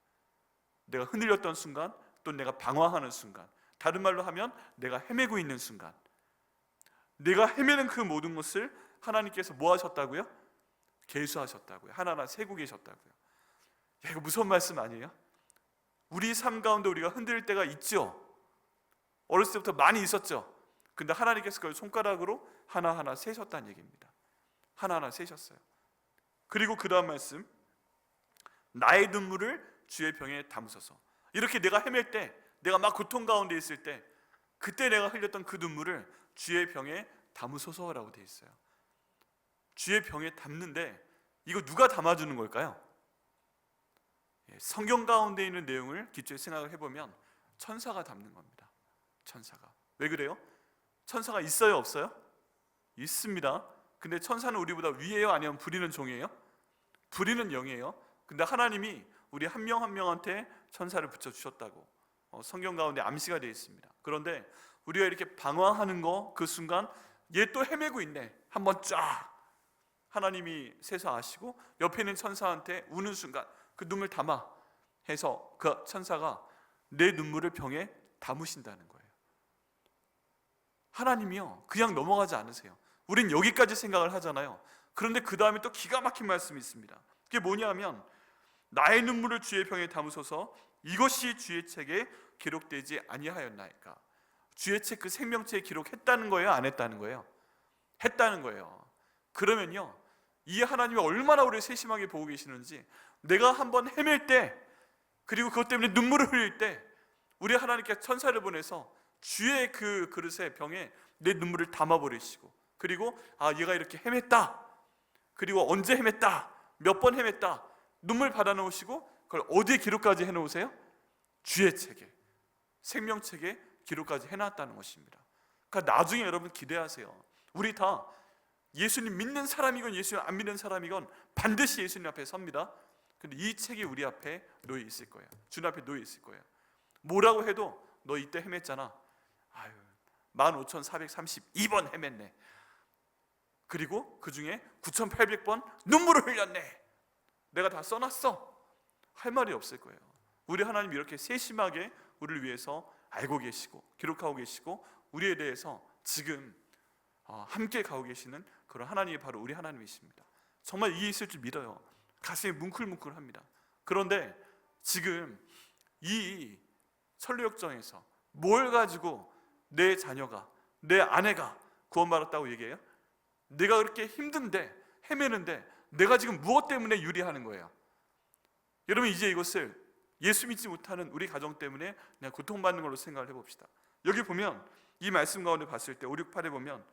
내가 흔들렸던 순간, 또 내가 방황하는 순간, 다른 말로 하면 내가 헤매고 있는 순간, 내가 헤매는 그 모든 것을 하나님께서 뭐 하셨다고요? 계수하셨다고요. 하나하나 세고 계셨다고요. 야, 이거 무서운 말씀 아니에요? 우리 삶 가운데 우리가 흔들릴 때가 있죠. 어렸을 때부터 많이 있었죠. 근데 하나님께서 그걸 손가락으로 하나하나 세셨다는 얘기입니다. 하나하나 세셨어요. 그리고 그 다음 말씀, 나의 눈물을 주의 병에 담으소서. 이렇게 내가 헤맬 때, 내가 막 고통 가운데 있을 때, 그때 내가 흘렸던 그 눈물을 주의 병에 담으소서라고 되어 있어요. 주의 병에 담는데 이거 누가 담아주는 걸까요? 성경 가운데 있는 내용을 기초에 생각을 해보면 천사가 담는 겁니다. 천사가. 왜 그래요? 천사가 있어요, 없어요? 있습니다. 근데 천사는 우리보다 위에요, 아니면 부리는 종이에요? 부리는 영이에요. 근데 하나님이 우리 한 명 한 명한테 천사를 붙여주셨다고 성경 가운데 암시가 되어 있습니다. 그런데 우리가 이렇게 방황하는 거, 그 순간 얘 또 헤매고 있네, 한번 쫙 하나님이 세서 아시고 옆에 있는 천사한테 우는 순간 그 눈물 담아 해서 그 천사가 내 눈물을 병에 담으신다는 거예요. 하나님이요 그냥 넘어가지 않으세요. 우린 여기까지 생각을 하잖아요. 그런데 그 다음에 또 기가 막힌 말씀이 있습니다. 그게 뭐냐면 나의 눈물을 주의 병에 담으소서. 이것이 주의 책에 기록되지 아니하였나이까. 주의 책 그 생명책에 기록했다는 거예요, 안 했다는 거예요? 했다는 거예요. 그러면요 이 하나님이 얼마나 우리를 세심하게 보고 계시는지, 내가 한번 헤맬 때, 그리고 그것 때문에 눈물을 흘릴 때 우리 하나님께 천사를 보내서 주의 그 그릇에 병에 내 눈물을 담아버리시고, 그리고 얘가 이렇게 헤맸다, 그리고 언제 헤맸다, 몇 번 헤맸다 눈물 받아놓으시고 그걸 어디에 기록까지 해놓으세요? 주의 책에, 생명책에 기록까지 해놨다는 것입니다. 그러니까 나중에 여러분 기대하세요. 우리 다 예수님 믿는 사람이건 예수님 안 믿는 사람이건 반드시 예수님 앞에 섭니다. 근데 이 책이 우리 앞에 놓여 있을 거예요. 주님 앞에 놓여 있을 거예요. 뭐라고 해도 너 이때 헤맸잖아. 아유, 15,432번 헤맸네. 그리고 그 중에 9,800번 눈물을 흘렸네. 내가 다 써놨어. 할 말이 없을 거예요. 우리 하나님 이렇게 세심하게 우리를 위해서 알고 계시고 기록하고 계시고 우리에 대해서 지금 함께 가고 계시는 그런 하나님이 바로 우리 하나님이십니다. 정말 이해 있을 줄 믿어요. 가슴이 뭉클뭉클합니다. 그런데 지금 이 천류역정에서 뭘 가지고 내 자녀가, 내 아내가 구원받았다고 얘기해요? 내가 그렇게 힘든데, 헤매는데 내가 지금 무엇 때문에 유리하는 거예요? 여러분, 이제 이것을 예수 믿지 못하는 우리 가정 때문에 그냥 고통받는 걸로 생각을 해봅시다. 여기 보면 이 말씀 가운데 봤을 때 5, 6, 8에 보면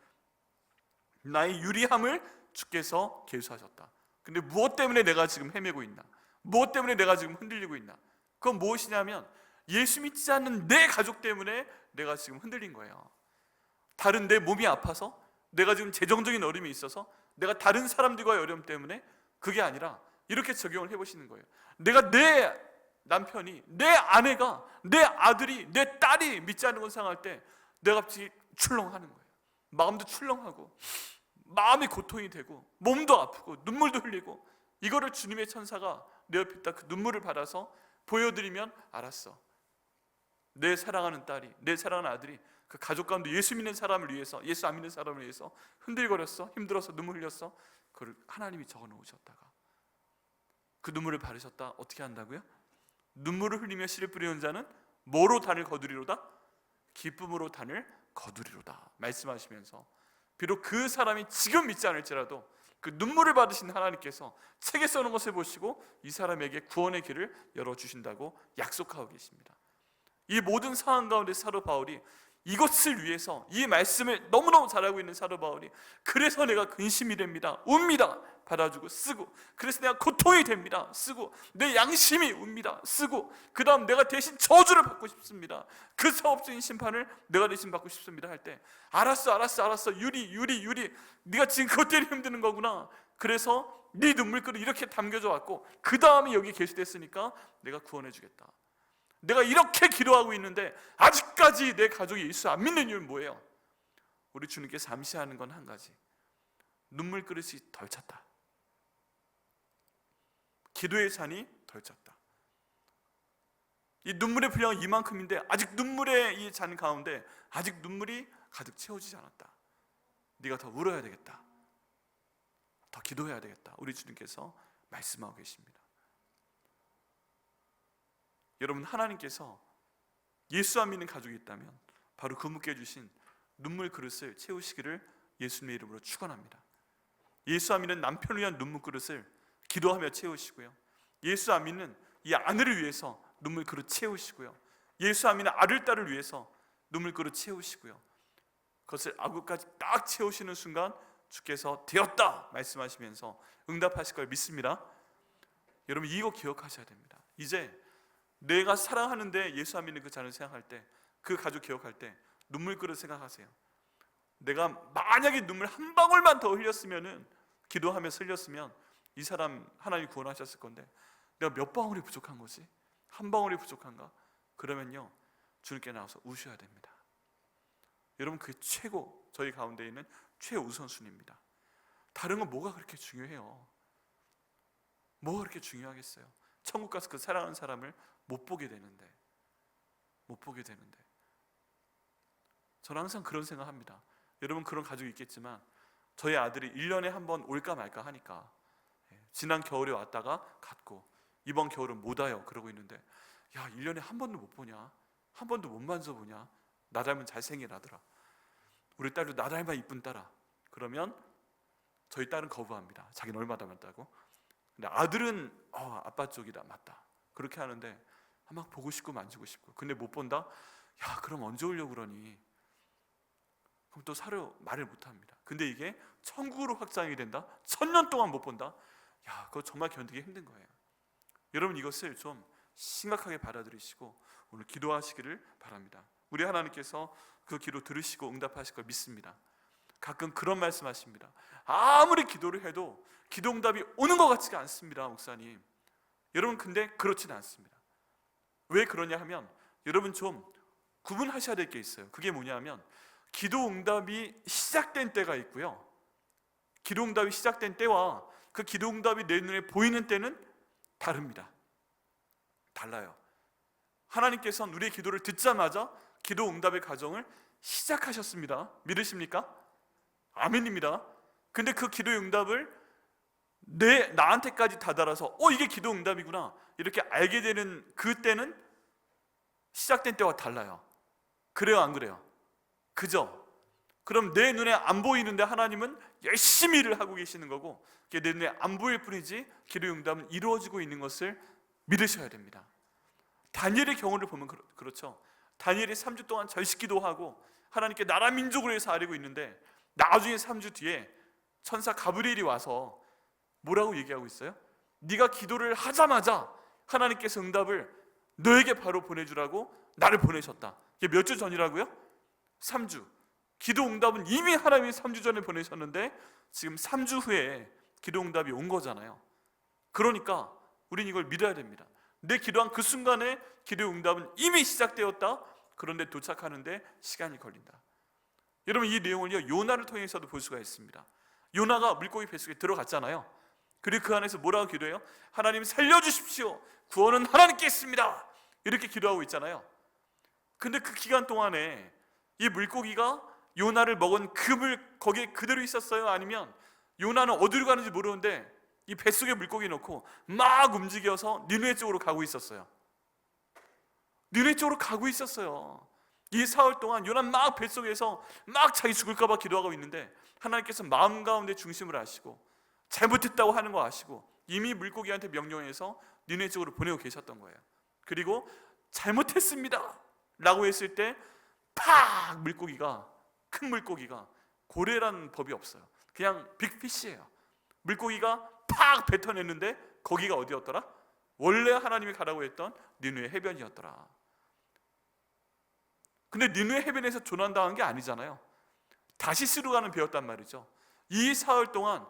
나의 유리함을 주께서 계수하셨다. 근데 무엇 때문에 내가 지금 헤매고 있나? 무엇 때문에 내가 지금 흔들리고 있나? 그건 무엇이냐면 예수 믿지 않는 내 가족 때문에 내가 지금 흔들린 거예요. 다른 내 몸이 아파서, 내가 지금 재정적인 어려움이 있어서, 내가 다른 사람들과의 어려움 때문에, 그게 아니라 이렇게 적용을 해보시는 거예요. 내가 내 남편이, 내 아내가, 내 아들이, 내 딸이 믿지 않는 걸 생각할 때 내가 갑자기 출렁하는 거예요. 마음도 출렁하고 마음이 고통이 되고 몸도 아프고 눈물도 흘리고, 이거를 주님의 천사가 내 옆에 딱 그 눈물을 받아서 보여드리면 알았어, 내 사랑하는 딸이, 내 사랑하는 아들이 그 가족 가운데 예수 믿는 사람을 위해서, 예수 안 믿는 사람을 위해서 흔들거렸어, 힘들어서 눈물 흘렸어. 그걸 하나님이 적어 놓으셨다가 그 눈물을 바르셨다. 어떻게 한다고요? 눈물을 흘리며 씨를 뿌리는 자는 뭐로 단을 거두리로다? 기쁨으로 단을 거두리로다 말씀하시면서, 비록 그 사람이 지금 믿지 않을지라도 그 눈물을 받으신 하나님께서 책에 써놓은 것을 보시고 이 사람에게 구원의 길을 열어주신다고 약속하고 계십니다. 이 모든 상황 가운데 사도 바울이 이것을 위해서, 이 말씀을 너무너무 잘 알고 있는 사도 바울이, 그래서 내가 근심이 됩니다, 웁니다, 받아주고 쓰고, 그래서 내가 고통이 됩니다, 쓰고, 내 양심이 웁니다, 쓰고, 그 다음 내가 대신 저주를 받고 싶습니다, 그 사업적인 심판을 내가 대신 받고 싶습니다 할 때, 알았어 유리 네가 지금 그것 때문에 힘드는 거구나, 그래서 네 눈물글을 이렇게 담겨져 왔고 그 다음에 여기 계시됐으니까 내가 구원해 주겠다. 내가 이렇게 기도하고 있는데 아직까지 내 가족이 예수 안 믿는 이유는 뭐예요? 우리 주님께서 암시하는 건 한 가지, 눈물 그릇이 덜 찼다, 기도의 잔이 덜 찼다. 이 눈물의 분량은 이만큼인데 아직 눈물의 이 잔 가운데 아직 눈물이 가득 채워지지 않았다. 네가 더 울어야 되겠다, 더 기도해야 되겠다, 우리 주님께서 말씀하고 계십니다. 여러분, 하나님께서 예수 안 믿는 가족이 있다면 바로 그 묻게 해주신 눈물 그릇을 채우시기를 예수님의 이름으로 축원합니다. 예수 안 믿는 남편을 위한 눈물 그릇을 기도하며 채우시고요, 예수 안 믿는 이 아내를 위해서 눈물 그릇 채우시고요, 예수 안 믿는 아들 딸을 위해서 눈물 그릇 채우시고요, 그것을 아구까지 딱 채우시는 순간 주께서 되었다 말씀하시면서 응답하실 걸 믿습니다. 여러분, 이거 기억하셔야 됩니다. 이제 내가 사랑하는데 예수 안 믿는 그 자녀를 생각할 때, 그 가족 기억할 때 눈물 그릇 생각하세요. 내가 만약에 눈물 한 방울만 더 흘렸으면은, 기도하면서 흘렸으면 이 사람 하나님이 구원하셨을 건데 내가 몇 방울이 부족한 거지? 한 방울이 부족한가? 그러면요, 주님께 나와서 우셔야 됩니다. 여러분, 그게 최고, 저희 가운데 있는 최우선순위입니다. 다른 건 뭐가 그렇게 중요해요? 뭐가 그렇게 중요하겠어요? 천국 가서 그 사랑하는 사람을 못 보게 되는데. 저는 항상 그런 생각합니다. 여러분, 그런 가족이 있겠지만 저희 아들이 1년에 한 번 올까 말까 하니까, 지난 겨울에 왔다가 갔고 이번 겨울은 못 와요 그러고 있는데, 야, 1년에 한 번도 못 보냐? 한 번도 못 만져보냐? 나 닮은 잘생긴 아들아, 우리 딸도 나 닮아 이쁜 딸아. 그러면 저희 딸은 거부합니다. 자기는 얼마 닮았다고. 근데 아들은 아빠 쪽이다, 맞다, 그렇게 하는데 막 보고 싶고 만지고 싶고. 근데 못 본다? 야, 그럼 언제 오려고 그러니? 그럼 또 사려 말을 못 합니다. 근데 이게 천국으로 확장이 된다? 1000년 동안 못 본다? 야, 그거 정말 견디기 힘든 거예요. 여러분, 이것을 좀 심각하게 받아들이시고 오늘 기도하시기를 바랍니다. 우리 하나님께서 그 기도 들으시고 응답하실 걸 믿습니다. 가끔 그런 말씀하십니다. 아무리 기도를 해도 기도 응답이 오는 것 같지가 않습니다, 목사님. 여러분, 근데 그렇지는 않습니다. 왜 그러냐 하면 여러분 좀 구분하셔야 될 게 있어요. 그게 뭐냐 하면 기도 응답이 시작된 때가 있고요, 기도 응답이 시작된 때와 그 기도 응답이 내 눈에 보이는 때는 다릅니다. 달라요. 하나님께서는 우리의 기도를 듣자마자 기도 응답의 과정을 시작하셨습니다. 믿으십니까? 아멘입니다. 근데 그 기도 응답을 나한테까지 다다라서 이게 기도 응답이구나 이렇게 알게 되는 그 때는 시작된 때와 달라요. 그래요, 안 그래요? 그죠? 그럼 내 눈에 안 보이는데 하나님은 열심히 일을 하고 계시는 거고, 그게 내 눈에 안 보일 뿐이지 기도 응답은 이루어지고 있는 것을 믿으셔야 됩니다. 다니엘의 경우를 보면 그렇죠. 다니엘이 3주 동안 절식기도 하고 하나님께 나라 민족을 위해서 아뢰고 있는데 나중에 3주 뒤에 천사 가브리엘이 와서 뭐라고 얘기하고 있어요? 네가 기도를 하자마자 하나님께서 응답을 너에게 바로 보내주라고 나를 보내셨다. 이게 몇 주 전이라고요? 3주. 기도 응답은 이미 하나님이 3주 전에 보내셨는데 지금 3주 후에 기도 응답이 온 거잖아요. 그러니까 우린 이걸 믿어야 됩니다. 내 기도한 그 순간에 기도 응답은 이미 시작되었다. 그런데 도착하는데 시간이 걸린다. 여러분, 이 내용을요 요나를 통해서도 볼 수가 있습니다. 요나가 물고기 뱃속에 들어갔잖아요. 그리고 그 안에서 뭐라고 기도해요? 하나님 살려주십시오, 구원은 하나님께 있습니다, 이렇게 기도하고 있잖아요. 근데 그 기간 동안에 이 물고기가 요나를 먹은 그 거기에 그대로 있었어요? 아니면 요나는 어디로 가는지 모르는데 이 뱃속에 물고기 넣고 막 움직여서 니느웨 쪽으로 가고 있었어요? 니느웨 쪽으로 가고 있었어요. 이 사흘 동안 요나는 막 뱃속에서 막 자기 죽을까 봐 기도하고 있는데 하나님께서 마음 가운데 중심을 아시고 잘못했다고 하는 거 아시고 이미 물고기한테 명령해서 니느웨 쪽으로 보내고 계셨던 거예요. 그리고 잘못했습니다 라고 했을 때 팍 물고기가, 큰 물고기가, 고래라는 법이 없어요. 그냥 빅피쉬예요. 물고기가 팍 뱉어냈는데 거기가 어디였더라? 원래 하나님이 가라고 했던 니느웨 해변이었더라. 근데 니느웨 해변에서 조난당한 게 아니잖아요. 다시스로 가는 배였단 말이죠. 이 사흘 동안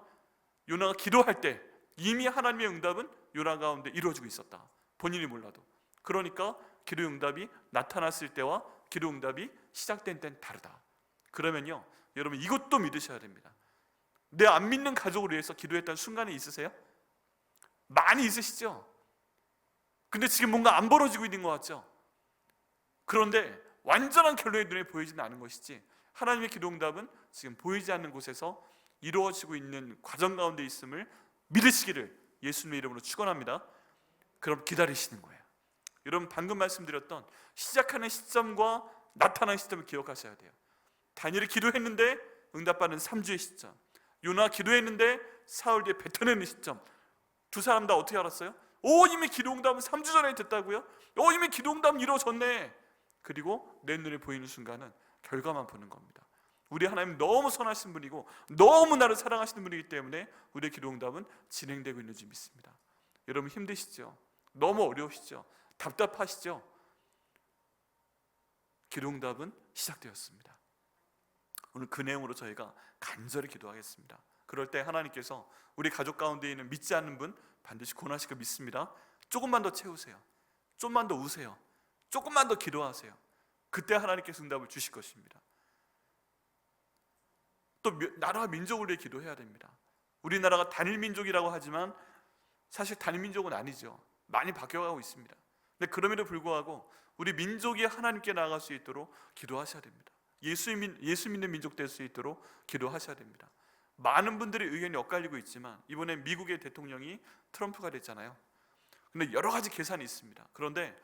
요나가 기도할 때 이미 하나님의 응답은 요나 가운데 이루어지고 있었다, 본인이 몰라도. 그러니까 기도 응답이 나타났을 때와 기도 응답이 시작된 때는 다르다. 그러면요 여러분, 이것도 믿으셔야 됩니다. 내 안 믿는 가족을 위해서 기도했던 순간이 있으세요? 많이 있으시죠? 근데 지금 뭔가 안 벌어지고 있는 것 같죠? 그런데 완전한 결론이 눈에 보이지는 않은 것이지 하나님의 기도 응답은 지금 보이지 않는 곳에서 이루어지고 있는 과정 가운데 있음을 믿으시기를 예수님의 이름으로 축원합니다. 그럼 기다리시는 거예요. 여러분, 방금 말씀드렸던 시작하는 시점과 나타나는 시점을 기억하셔야 돼요. 다니엘이 기도했는데 응답받는 3주의 시점, 요나 기도했는데 사흘 뒤에 뱉어내는 시점. 두 사람 다 어떻게 알았어요? 이미 기도 응답은 3주 전에 됐다고요? 이미 기도 응답은 이루어졌네. 그리고 내 눈에 보이는 순간은 결과만 보는 겁니다. 우리 하나님 너무 선하신 분이고 너무 나를 사랑하시는 분이기 때문에 우리의 기도 응답은 진행되고 있는 줄 믿습니다. 여러분, 힘드시죠? 너무 어려우시죠? 답답하시죠? 기도 응답은 시작되었습니다. 오늘 그 내용으로 저희가 간절히 기도하겠습니다. 그럴 때 하나님께서 우리 가족 가운데 있는 믿지 않는 분 반드시 구원하실 거 믿습니다. 조금만 더 채우세요. 좀만 더 우세요. 조금만 더 기도하세요. 그때 하나님께서 응답을 주실 것입니다. 또 나라와 민족을 위해 기도해야 됩니다. 우리나라가 단일 민족이라고 하지만 사실 단일 민족은 아니죠. 많이 바뀌어가고 있습니다. 근데 그럼에도 불구하고 우리 민족이 하나님께 나아갈 수 있도록 기도하셔야 됩니다. 예수 믿는 민족 될 수 있도록 기도하셔야 됩니다. 많은 분들의 의견이 엇갈리고 있지만 이번에 미국의 대통령이 트럼프가 됐잖아요. 근데 여러 가지 계산이 있습니다. 그런데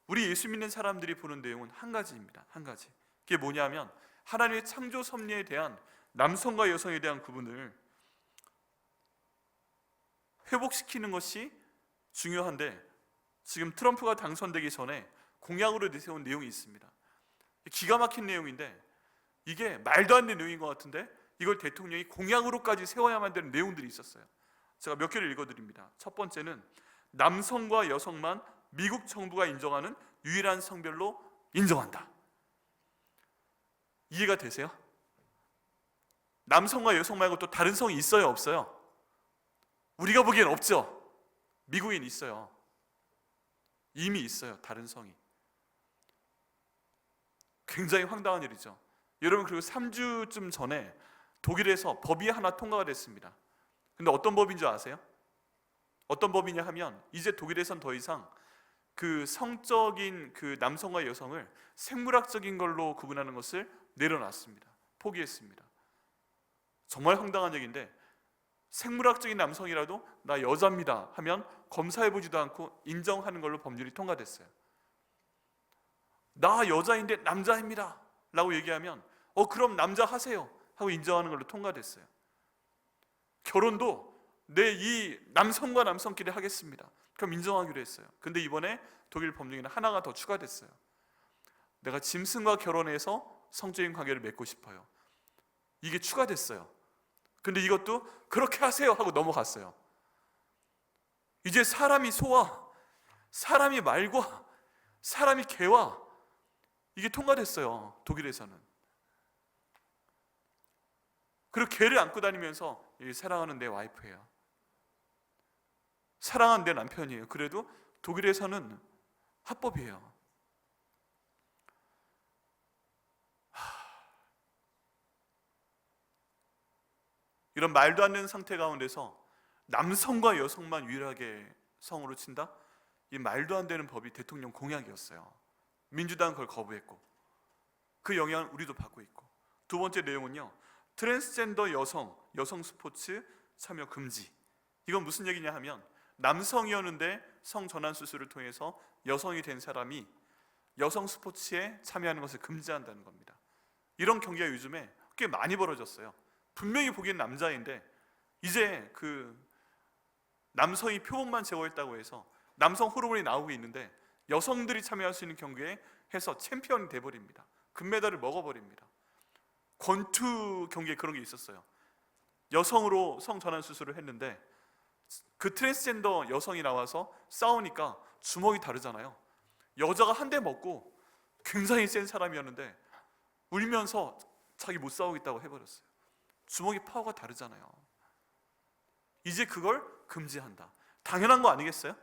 우리 예수 믿는 사람들이 보는 내용은 한 가지입니다. 한 가지. 그게 뭐냐면 하나님의 창조 섭리에 대한, 남성과 여성에 대한 구분을 회복시키는 것이 중요한데, 지금 트럼프가 당선되기 전에 공약으로 내세운 내용이 있습니다. 기가 막힌 내용인데 이게 말도 안 되는 내용인 것 같은데 이걸 대통령이 공약으로까지 세워야만 되는 내용들이 있었어요. 제가 몇 개를 읽어드립니다. 첫 번째는 남성과 여성만 미국 정부가 인정하는 유일한 성별로 인정한다. 이해가 되세요? 남성과 여성 말고 또 다른 성이 있어요, 없어요? 우리가 보기엔 없죠. 미국엔 있어요. 이미 있어요, 다른 성이. 굉장히 황당한 일이죠. 여러분, 그리고 3주쯤 전에 독일에서 법이 하나 통과가 됐습니다. 근데 어떤 법인 줄 아세요? 어떤 법이냐 하면 이제 독일에선 더 이상 그 성적인 그 남성과 여성을 생물학적인 걸로 구분하는 것을 내려놨습니다. 포기했습니다. 정말 황당한 얘기인데, 생물학적인 남성이라도 나 여자입니다 하면 검사해보지도 않고 인정하는 걸로 법률이 통과됐어요. 나 여자인데 남자입니다 라고 얘기하면 그럼 남자 하세요 하고 인정하는 걸로 통과됐어요. 결혼도 내 이 남성과 남성끼리 하겠습니다 그럼 인정하기로 했어요. 근데 이번에 독일 법령에는 하나가 더 추가됐어요. 내가 짐승과 결혼해서 성적인 관계를 맺고 싶어요. 이게 추가됐어요. 근데 이것도 그렇게 하세요 하고 넘어갔어요. 이제 사람이 소와 사람이 말과 사람이 개와 이게 통과됐어요, 독일에서는. 그리고 개를 안고 다니면서 사랑하는 내 와이프예요, 사랑하는 내 남편이에요. 그래도 독일에서는 합법이에요. 이런 말도 안 되는 상태 가운데서 남성과 여성만 유일하게 성으로 친다? 이 말도 안 되는 법이 대통령 공약이었어요. 민주당은 그걸 거부했고 그 영향을 우리도 받고 있고. 두 번째 내용은요, 트랜스젠더 여성 스포츠 참여 금지. 이건 무슨 얘기냐 하면 남성이었는데 성전환 수술을 통해서 여성이 된 사람이 여성 스포츠에 참여하는 것을 금지한다는 겁니다. 이런 경기가 요즘에 꽤 많이 벌어졌어요. 분명히 보기엔 남자인데 이제 그 남성이 표본만 제거했다고 해서 남성 호르몬이 나오고 있는데 여성들이 참여할 수 있는 경기에 해서 챔피언이 돼버립니다. 금메달을 먹어버립니다. 권투 경기에 그런 게 있었어요. 여성으로 성전환 수술을 했는데 그 트랜스젠더 여성이 나와서 싸우니까 주먹이 다르잖아요. 여자가 한 대 먹고 굉장히 센 사람이었는데 울면서 자기 못 싸우겠다고 해버렸어요. 주먹이 파워가 다르잖아요. 이제 그걸 금지한다. 당연한 거 아니겠어요?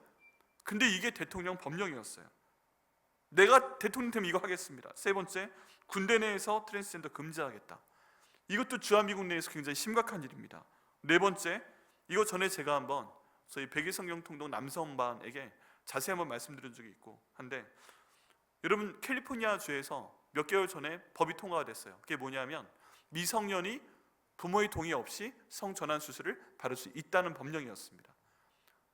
근데 이게 대통령 법령이었어요. 내가 대통령 되면 이거 하겠습니다. 세 번째, 군대 내에서 트랜스젠더 금지하겠다. 이것도 주한미국 내에서 굉장히 심각한 일입니다. 네 번째, 이거 전에 제가 한번 저희 백일성경통독 남성반에게 자세히 한번 말씀드린 적이 있고 한데, 여러분 캘리포니아 주에서 몇 개월 전에 법이 통과가 됐어요. 그게 뭐냐면 미성년이 부모의 동의 없이 성전환 수술을 받을 수 있다는 법령이었습니다.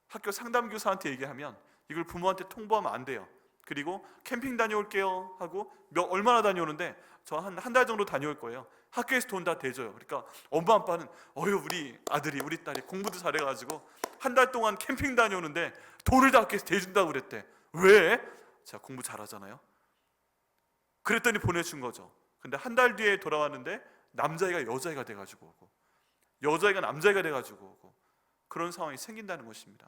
학교 상담교사한테 얘기하면 이걸 부모한테 통보하면 안 돼요. 그리고 캠핑 다녀올게요 하고 얼마나 다녀오는데 저 한 달 정도 다녀올 거예요. 학교에서 돈 다 대줘요. 그러니까 엄마 아빠는 우리 아들이 우리 딸이 공부도 잘해가지고 한 달 동안 캠핑 다녀오는데 돈을 다 학교에서 대준다고 그랬대. 왜? 제가 공부 잘하잖아요. 그랬더니 보내준 거죠. 근데 한 달 뒤에 돌아왔는데 남자애가 여자애가 돼가지고 오고 여자애가 남자애가 돼가지고 오고 그런 상황이 생긴다는 것입니다.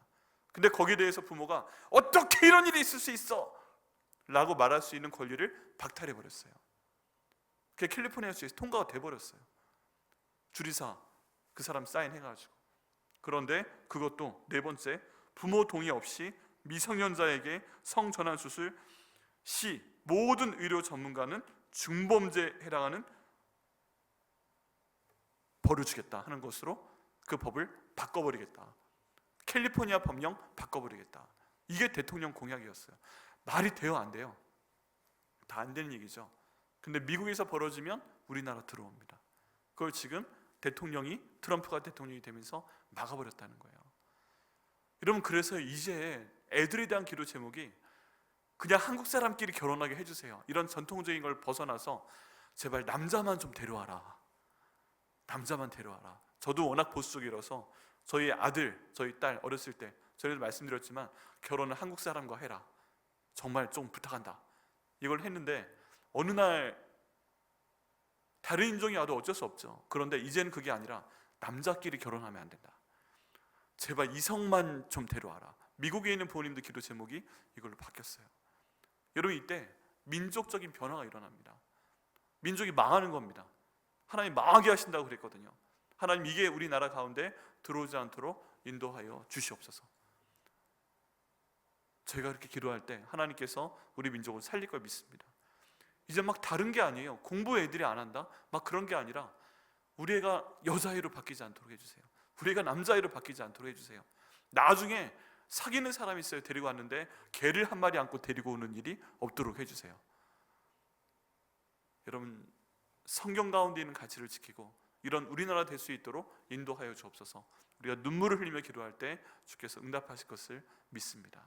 근데 거기에 대해서 부모가 어떻게 이런 일이 있을 수 있어? 라고 말할 수 있는 권리를 박탈해버렸어요. 그게 캘리포니아 주에서 통과가 돼버렸어요. 주리사 그 사람 사인해가지고. 그런데 그것도 네 번째, 부모 동의 없이 미성년자에게 성전환 수술 시 모든 의료 전문가는 중범죄에 해당하는 벌을 주겠다 하는 것으로 그 법을 바꿔버리겠다. 캘리포니아 법령 바꿔버리겠다. 이게 대통령 공약이었어요. 말이 돼요, 안 돼요? 다 안 되는 얘기죠. 근데 미국에서 벌어지면 우리나라 들어옵니다. 그걸 지금 트럼프가 대통령이 되면서 막아버렸다는 거예요. 여러분, 그래서 이제 애들에 대한 기도 제목이 그냥 한국 사람끼리 결혼하게 해주세요. 이런 전통적인 걸 벗어나서 제발 남자만 좀 데려와라. 남자만 데려와라. 저도 워낙 보수적이라서 저희 아들, 저희 딸 어렸을 때 저희도 말씀드렸지만 결혼은 한국 사람과 해라. 정말 좀 부탁한다. 이걸 했는데 어느 날 다른 인종이 와도 어쩔 수 없죠. 그런데 이제는 그게 아니라 남자끼리 결혼하면 안 된다. 제발 이성만 좀 데려와라. 미국에 있는 부모님들 기도 제목이 이걸로 바뀌었어요. 여러분, 이때 민족적인 변화가 일어납니다. 민족이 망하는 겁니다. 하나님 망하게 하신다고 그랬거든요. 하나님 이게 우리나라 가운데 들어오지 않도록 인도하여 주시옵소서. 저희가 그렇게 기도할 때 하나님께서 우리 민족을 살릴 걸 믿습니다. 이제 막 다른 게 아니에요. 공부 애들이 안 한다? 막 그런 게 아니라 우리 애가 여자애로 바뀌지 않도록 해주세요. 우리 애가 남자애로 바뀌지 않도록 해주세요. 나중에 사귀는 사람이 있어요. 데리고 왔는데 개를 한 마리 안고 데리고 오는 일이 없도록 해주세요. 여러분, 성경 가운데 있는 가치를 지키고 이런 우리나라 될 수 있도록 인도하여 주옵소서. 우리가 눈물을 흘리며 기도할 때 주께서 응답하실 것을 믿습니다.